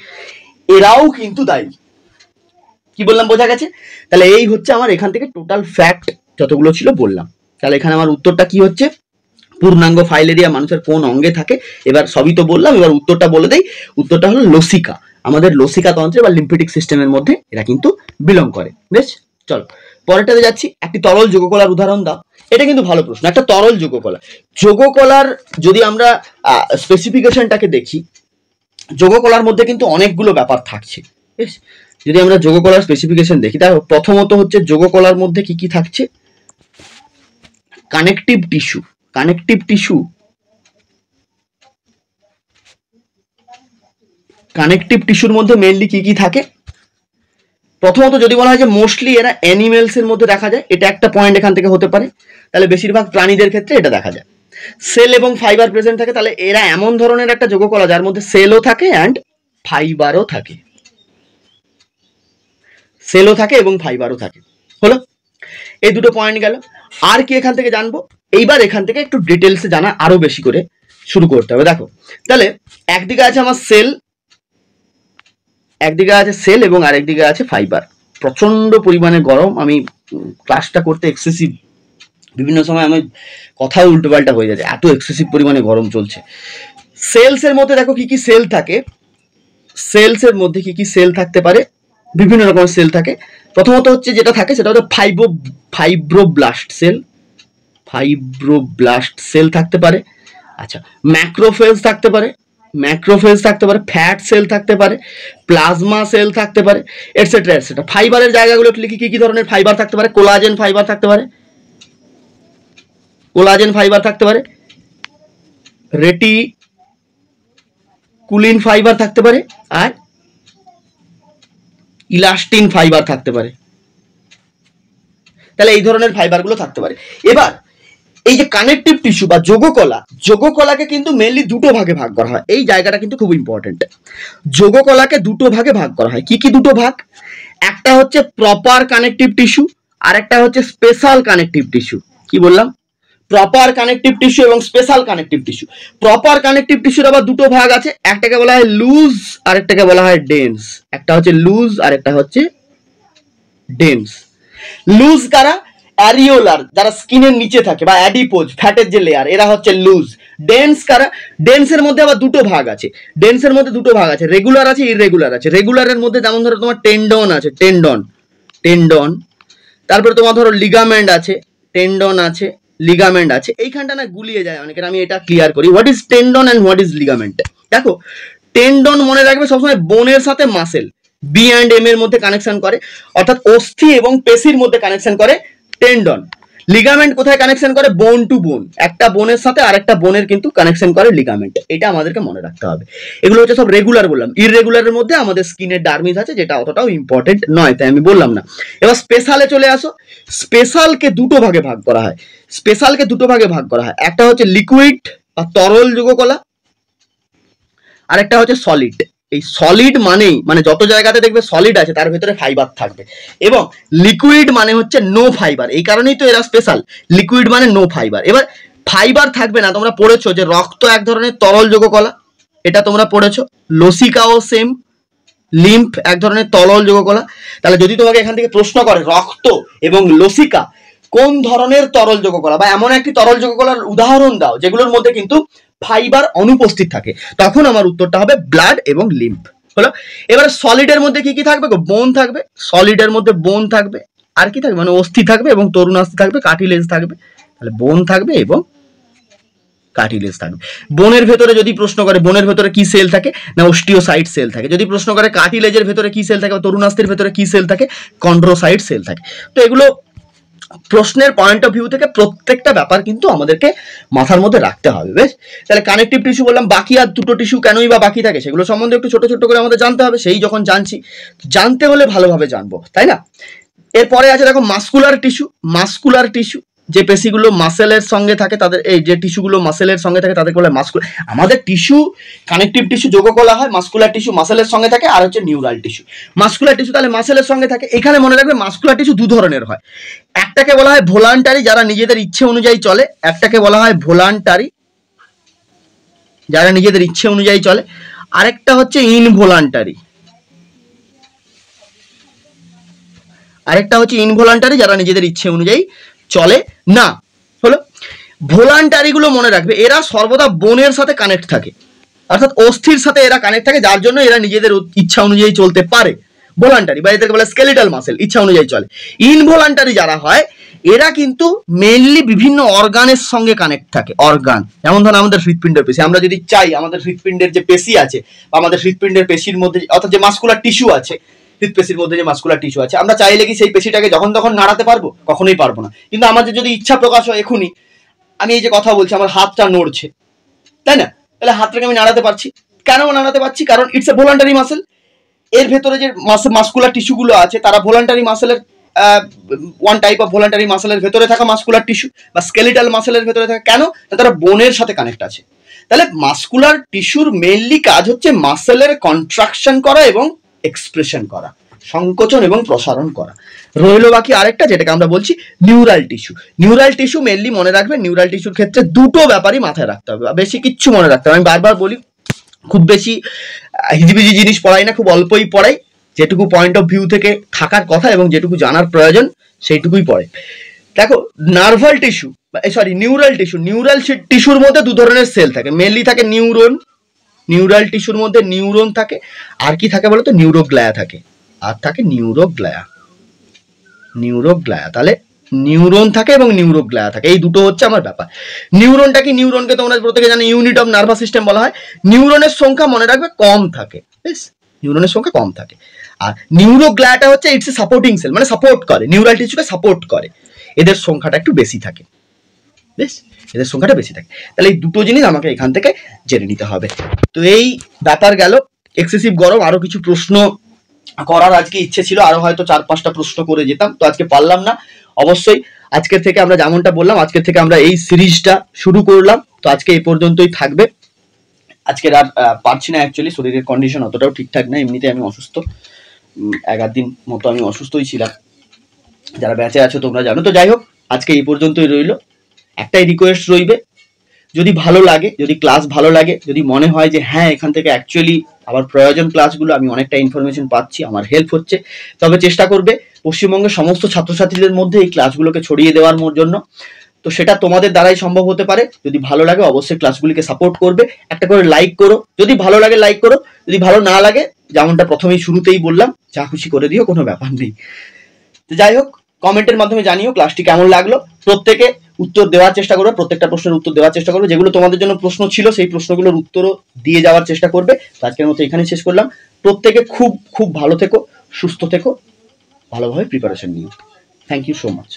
এরাও কিন্তু দায়ী। কি বললাম? বোঝা গেছে? তাহলে এই হচ্ছে আমার এখান থেকে টোটাল ফ্যাক্ট যতগুলো ছিল বললাম। তাহলে এখানে আমার উত্তরটা কি হচ্ছে? পূর্ণাঙ্গ ফাইলেরিয়া মানুষের কোন অঙ্গে থাকে? এবার সবই তো বললাম, এবার উত্তরটা বলে দেই। উত্তরটা হলো লসিকা। আমাদের লসিকা তন্ত্রে বা লিম্ফেটিক সিস্টেমের মধ্যে এরা কিন্তু বিলং করে। বেশ, চলো পরেরটাতে যাচ্ছি। একটি তরল যোগকলার উদাহরণ দাও। এটা কিন্তু ভালো প্রশ্ন। একটা তরল যোগকলা, যোগকলার যদি আমরা স্পেসিফিকেশনটাকে দেখি, যোগকলার মধ্যে কিন্তু অনেকগুলো ব্যাপার থাকছে। বেশ, যদি আমরা যোগকলার স্পেসিফিকেশন দেখি, দেখো প্রথমত হচ্ছে যোগকলার মধ্যে কি কি থাকছে, connective tissue. Connective tissue, connective টিস্যুর মধ্যে মেইনলি কি কি থাকে, প্রথমত যদি বলা হয় যে মোস্টলি এরা অ্যানিমেলস এর মধ্যে দেখা যায়, এটা একটা পয়েন্ট এখান থেকে হতে পারে, তাহলে বেশিরভাগ প্রাণীদের ক্ষেত্রে এটা দেখা যায়। সেল এবং ফাইবার প্রেজেন্ট থাকে, তাহলে এরা এমন ধরনের একটা যোগকলা যার মধ্যে সেলও থাকে অ্যান্ড ফাইবারও থাকে, সেলও থাকে এবং ফাইবারও থাকে। হলো, এই দুটো পয়েন্ট গেল। আর কি এখান থেকে জানবো, এইবার এখান থেকে একটু ডিটেলসে জানা আরো বেশি করে শুরু করতে হবে। দেখো তাহলে একদিকে আছে আমার সেল, একদিকে আছে সেল এবং আরেকদিকে আছে ফাইবার। প্রচন্ড পরিমাণে গরম, আমি ক্লাসটা করতে এক্সেসিভ, বিভিন্ন সময় আমি কথা উল্টোপাল্টা হয়ে যাচ্ছে, এত এক্সেসিভ পরিমাণে গরম চলছে। সেলস এর মধ্যে দেখো কি কি সেল থাকে, সেলস এর মধ্যে কি কি সেল থাকতে পারে, বিভিন্ন রকমের সেল থাকে। প্রথমত হচ্ছে যেটা থাকে সেটা হচ্ছে ফাইব্রোব্লাস্ট সেল, ফাইব্রোব্লাস্ট সেল থাকতে পারে। আচ্ছা, ম্যাক্রোফেজ থাকতে পারে, ম্যাক্রোফেজ থাকতে পারে, ফ্যাট সেল থাকতে পারে, প্লাজমা সেল থাকতে পারে, এটসেট্রা এটসেট্রা। ফাইবারের জায়গাগুলো লিখি, কি কি ধরনের ফাইবার থাকতে পারে, কোলাজেন ফাইবার থাকতে পারে, কোলাজেন ফাইবার থাকতে পারে, রেটিকুলিন ফাইবার থাকতে পারে, আর ইলাস্টিন ফাইবার থাকতে পারে। তাহলে এই ধরনের ফাইবারগুলো থাকতে পারে। এবার এই যে কানেকটিভ টিস্যু বা যোগকলা, যোগকলাকে কিন্তু মেইনলি দুটো ভাগে ভাগ করা হয়, এই জায়গাটা কিন্তু খুব ইম্পর্টেন্ট। যোগকলাকে দুটো ভাগে ভাগ করা হয়। কি কি দুটো ভাগ, একটা হচ্ছে প্রপার কানেকটিভ টিস্যু, আর একটা হচ্ছে স্পেশাল কানেকটিভ টিস্যু। কি বললাম, প্রপার কানেকটিভ টিস্যু এবং special connective tissue. Proper connective টিস্যুর আবার দুটো ভাগ আছে, একটাকে বলা হয় লুজ আর একটাকে বলা হয় ডেন্স। একটা হচ্ছে লুজ আর একটা হচ্ছে ডেন্স। লুজ কারা, অ্যারিওলার, যারা স্কিনের নিচে থাকে, বা অ্যাডিপোজ ফ্যাটের যে লেয়ার, এরা হচ্ছে লুজ। ডেন্স কারা, ডেন্সের মধ্যে আবার দুটো ভাগ আছে, ডেন্সের মধ্যে দুটো ভাগ আছে, রেগুলার আছে, ইররেগুলার আছে। রেগুলারের মধ্যে যেমন ধরো তোমার টেন্ডন আছে, টেন্ডন, টেন্ডন, তারপরে তোমার ধরো লিগামেন্ট আছে, টেন্ডন আছে, লিগামেন্ট আছে। এইখানটা না গুলিয়ে যায় অনেকের, আমি এটা ক্লিয়ার করি, what is tendon and what is ligament. দেখো টেন্ডন মনে রাখবে সবসময় বোনের সাথে মাসেল, বি অ্যান্ড এম এর মধ্যে কানেকশন করে, অর্থাৎ অস্থি এবং পেশির মধ্যে কানেকশন করে টেন্ডন। লিগামেন্ট কোথায় কানেকশন করে, বোন টু বোন, একটা বোনের সাথে আরেকটা বোনের কিন্তু কানেকশন করে লিগামেন্ট। এটা আমাদেরকে মনে রাখতে হবে। এগুলো হচ্ছে সব রেগুলার বললাম। ইররেগুলারের মধ্যে আমাদের স্কিনের ডার্মিস আছে, যেটা অতটাও ইম্পর্টেন্ট নয়, তাই আমি বললাম না। এবার স্পেশালে চলে আসো। স্পেশালকে দুটো ভাগে ভাগ করা হয়, স্পেশালকে দুটো ভাগে ভাগ করা হয়। একটা হচ্ছে লিকুইড বা তরল যোগকলা, আরেকটা হচ্ছে সলিড। এই সলিড মানেই মানে যত জায়গাতে দেখবে সলিড আছে তার ভেতরে ফাইবার থাকবে, এবং লিকুইড মানে হচ্ছে নো ফাইবার। এই কারণেই তো এরা স্পেশাল, লিকুইড মানে নো ফাইবার। এবার ফাইবার থাকবে না, তোমরা পড়েছো যে রক্ত এক ধরনের তরল যোগকলা, এটা তোমরা পড়েছো। লসিকাও সেম, লিম্ফ এক ধরনের তরল যোগকলা। তাহলে যদি তোমাকে এখান থেকে প্রশ্ন করে রক্ত এবং লসিকা কোন ধরনের তরল যোগকলা, বা এমন একটি তরল যোগকলার উদাহরণ দাও যেগুলোর মধ্যে কিন্তু ফাইবার অনুপস্থিত থাকে, তখন আমার উত্তরটা হবে ব্লাড এবং লিম্ফ। হলো, এবারে সলিডের মধ্যে কি কি থাকবে, বোন থাকবে, সলিডের মধ্যে বোন থাকবে, আর কি থাকবে মানে অস্থি থাকবে এবং তরুণাস্থি থাকবে, কার্টিলেজ থাকবে। তাহলে বোন থাকবে এবং কার্টিলেজ থাকবে। বোনের ভেতরে যদি প্রশ্ন করে বোনের ভেতরে কি সেল থাকে, না অস্টিওসাইট সেল থাকে। যদি প্রশ্ন করে কার্টিলেজের ভেতরে কি সেল থাকে, বা তরুণাস্থির ভেতরে কি সেল থাকে, কন্ড্রোসাইট সেল থাকে। তো এগুলো প্রশ্নের পয়েন্ট অফ ভিউ থেকে প্রত্যেকটা ব্যাপার কিন্তু আমাদেরকে মাথার মধ্যে রাখতে হবে। বেশ, তাহলে কানেকটিভ টিস্যু বললাম, বাকি আর দুটো টিস্যু কেনই বা বাকি থাকে সেগুলো সম্বন্ধে একটু ছোট ছোট করে আমাদের জানতে হবে। সেই যখন জানছি, জানতে হলে ভালোভাবে জানবো, তাই না। এরপরে আছে দেখো মাসকুলার টিস্যু। মাসকুলার টিস্যু, যে পেশিগুলো মাসেলের সঙ্গে থাকে তাদের, এই যে টিস্যুগুলো মাসেলের সঙ্গে থাকে তাদেরকে বলে মাসকুলার। আমাদের টিস্যু কানেকটিভ টিস্যু যোগকলা হয়, মাসকুলার টিস্যু মাসেলের সঙ্গে থাকে, আর হচ্ছে নিউরাল টিস্যু। মাসকুলার টিস্যু তাহলে মাসেলের সঙ্গে থাকে। এখানে মনে রাখবে মাসকুলার টিস্যু দু ধরনের হয়, একটাকে বলা হয় ভোলান্টারি, যারা নিজেদের ইচ্ছে অনুযায়ী চলে, একটাকে বলা হয় ভোলান্টারি, যারা নিজেদের ইচ্ছে অনুযায়ী চলে, আরেকটা হচ্ছে ইনভোলান্টারি, আরেকটা হচ্ছে ইনভোলান্টারি, যারা নিজেদের ইচ্ছে অনুযায়ী চলে না। হলো, ভোলান্টারি গুলো মনে রাখবে এরা সর্বদা বোনের সাথে কানেক্ট থাকে, অর্থাৎ অস্থির সাথে এরা কানেক্ট থাকে, যার জন্য এরা নিজেদের ইচ্ছা অনুযায়ী চলতে পারে। ভোলান্টারি বা এদেরকে বলে স্কেলিটাল মাসেল, ইচ্ছা অনুযায়ী চলে। ইনভোলান্টারি যারা হয় এরা কিন্তু মেইনলি বিভিন্ন অর্গানের সঙ্গে কানেক্ট থাকে। অর্গান যেমন ধরুন আমাদের হৃৎপিণ্ডের পেশি, আমরা যদি চাই আমাদের হৃৎপিণ্ডের যে পেশি আছে বা আমাদের হৃৎপিণ্ডের পেশির মধ্যে অর্থাৎ যে মাসকুলার টিস্যু আছে, হৃৎপেশির মধ্যে যে মাসকুলার টিস্যু আছে, আমরা চাইলে কি সেই পেশিটাকে যখন তখন নাড়াতে পারবো? কখনোই পারবো না। কিন্তু আমাদের যদি ইচ্ছা প্রকাশ হয় এখনই, আমি এই যে কথা বলছি আমার হাতটা নড়ছে, তাই না? তাহলে হাতটাকে আমি নাড়াতে পারছি। কেন নাড়াতে পারছি? কারণ ইটস এ ভলান্টারি মাসেল। এর ভেতরে যে মাসকুলার টিস্যুগুলো আছে তারা ভলান্টারি মাসেলের ওয়ান টাইপ অফ ভলান্টারি মাসেলের ভেতরে থাকা মাসকুলার টিস্যু বা স্কেলিটাল মাসেলের ভেতরে থাকা। কেন? তারা বোনের সাথে কানেক্ট আছে। তাহলে মাসকুলার টিস্যুর মেইনলি কাজ হচ্ছে মাসেলের কন্ট্রাকশন করা এবং এক্সপ্রেশন করা, সংকোচন এবং প্রসারণ করা। রইল বাকি আরেকটা, যেটাকে আমরা বলছি neural tissue. Neural tissue mainly মনে রাখবে, নিউরাল টিস্যুর ক্ষেত্রে দুটো ব্যাপারই মাথায় রাখতে হবে, বেশি কিচ্ছু মনে রাখতে হবে। আমি বারবার বলি, খুব বেশি হিজিবিজি জিনিস পড়াই না, খুব অল্পই পড়াই। যেটুকু পয়েন্ট অফ ভিউ থেকে থাকার কথা এবং যেটুকু জানার প্রয়োজন সেইটুকুই পড়ে। দেখো, নার্ভাল টিস্যু নিউরাল টিস্যু, নিউরাল টিস্যুর মধ্যে দু ধরনের সেল থাকে। মেনলি থাকে নিউরন, নিউরাল টিস্যুর মধ্যে নিউরন থাকে। আর কি থাকে বলতো? নিউরোগ্লায়া থাকে। আর থাকে নিউরোগ্লায়া। নিউরোগ্লায়া, তাহলে নিউরন থাকে এবং নিউরোগ্লায়া থাকে, এই দুটো হচ্ছে আমার ব্যাপার। নিউরনটা কি? নিউরনকে তোমরা প্রত্যেকে জানো ইউনিট অফ নার্ভাস সিস্টেম বলা হয়। নিউরনের সংখ্যা মনে রাখবে কম থাকে, বেশ, নিউরনের সংখ্যা কম থাকে। আর নিউরোগ্লায়াটা হচ্ছে ইটস এ সাপোর্টিং সেল, মানে সাপোর্ট করে, নিউরাল টিস্যুকে সাপোর্ট করে। এদের সংখ্যাটা একটু বেশি থাকে, বেশ, এদের সংখ্যাটা বেশি থাকে। তাহলে এই দুটো জিনিস আমাকে এখান থেকে জেনে নিতে হবে। তো এই ব্যাপার গেল। এক্সেসিভ গরম, আরো কিছু প্রশ্ন করার আজকে ইচ্ছে ছিল, আরো হয়তো 4-5টা প্রশ্ন করে যেতাম, তো আজকে পারলাম না। অবশ্যই আজকের থেকে আমরা যেমনটা বললাম, আজকের থেকে আমরা এই সিরিজটা শুরু করলাম। তো আজকে এই পর্যন্তই থাকবে। আজকের আর পারছি না, অ্যাকচুয়ালি শরীরের কন্ডিশন অতটাও ঠিকঠাক না, এমনিতে আমি অসুস্থ, 11 দিন মতো আমি অসুস্থই ছিলাম, যারা ব্যাচে আছো তোমরা জানো। তো যাই হোক, আজকে এই পর্যন্তই রইল। একটাই রিকোয়েস্ট রইবে, যদি ভালো লাগে, যদি ক্লাস ভালো লাগে, যদি মনে হয় যে হ্যাঁ এখান থেকে অ্যাকচুয়ালি আমার প্রয়োজন ক্লাসগুলো, আমি অনেকটা ইনফরমেশন পাচ্ছি, আমার হেল্প হচ্ছে, তবে চেষ্টা করবে পশ্চিমবঙ্গের সমস্ত ছাত্রছাত্রীদের মধ্যে এই ক্লাসগুলোকে ছড়িয়ে দেওয়ার জন্য। তো সেটা তোমাদের দ্বারাই সম্ভব হতে পারে। যদি ভালো লাগে অবশ্যই ক্লাসগুলিকে সাপোর্ট করবে, একটা করে লাইক করো, যদি ভালো লাগে লাইক করো, যদি ভালো না লাগে যেমনটা প্রথমেই শুরুতেই বললাম, যা খুশি করে দিও, কোনো ব্যাপার নেই। তো যাই হোক, কমেন্টের মাধ্যমে জানিও ক্লাসটি কেমন লাগলো। প্রত্যেকে উত্তর দেওয়ার চেষ্টা করবে, প্রত্যেকটা প্রশ্নের উত্তর দেওয়ার চেষ্টা করবে, যেগুলো তোমাদের জন্য প্রশ্ন ছিল সেই প্রশ্নগুলোর উত্তরও দিয়ে যাওয়ার চেষ্টা করবে। তো আজকের মতো এখানেই শেষ করলাম। প্রত্যেকে খুব খুব ভালো থেকো, সুস্থ থেকো, ভালোভাবে প্রিপারেশন নিও। Thank you so much.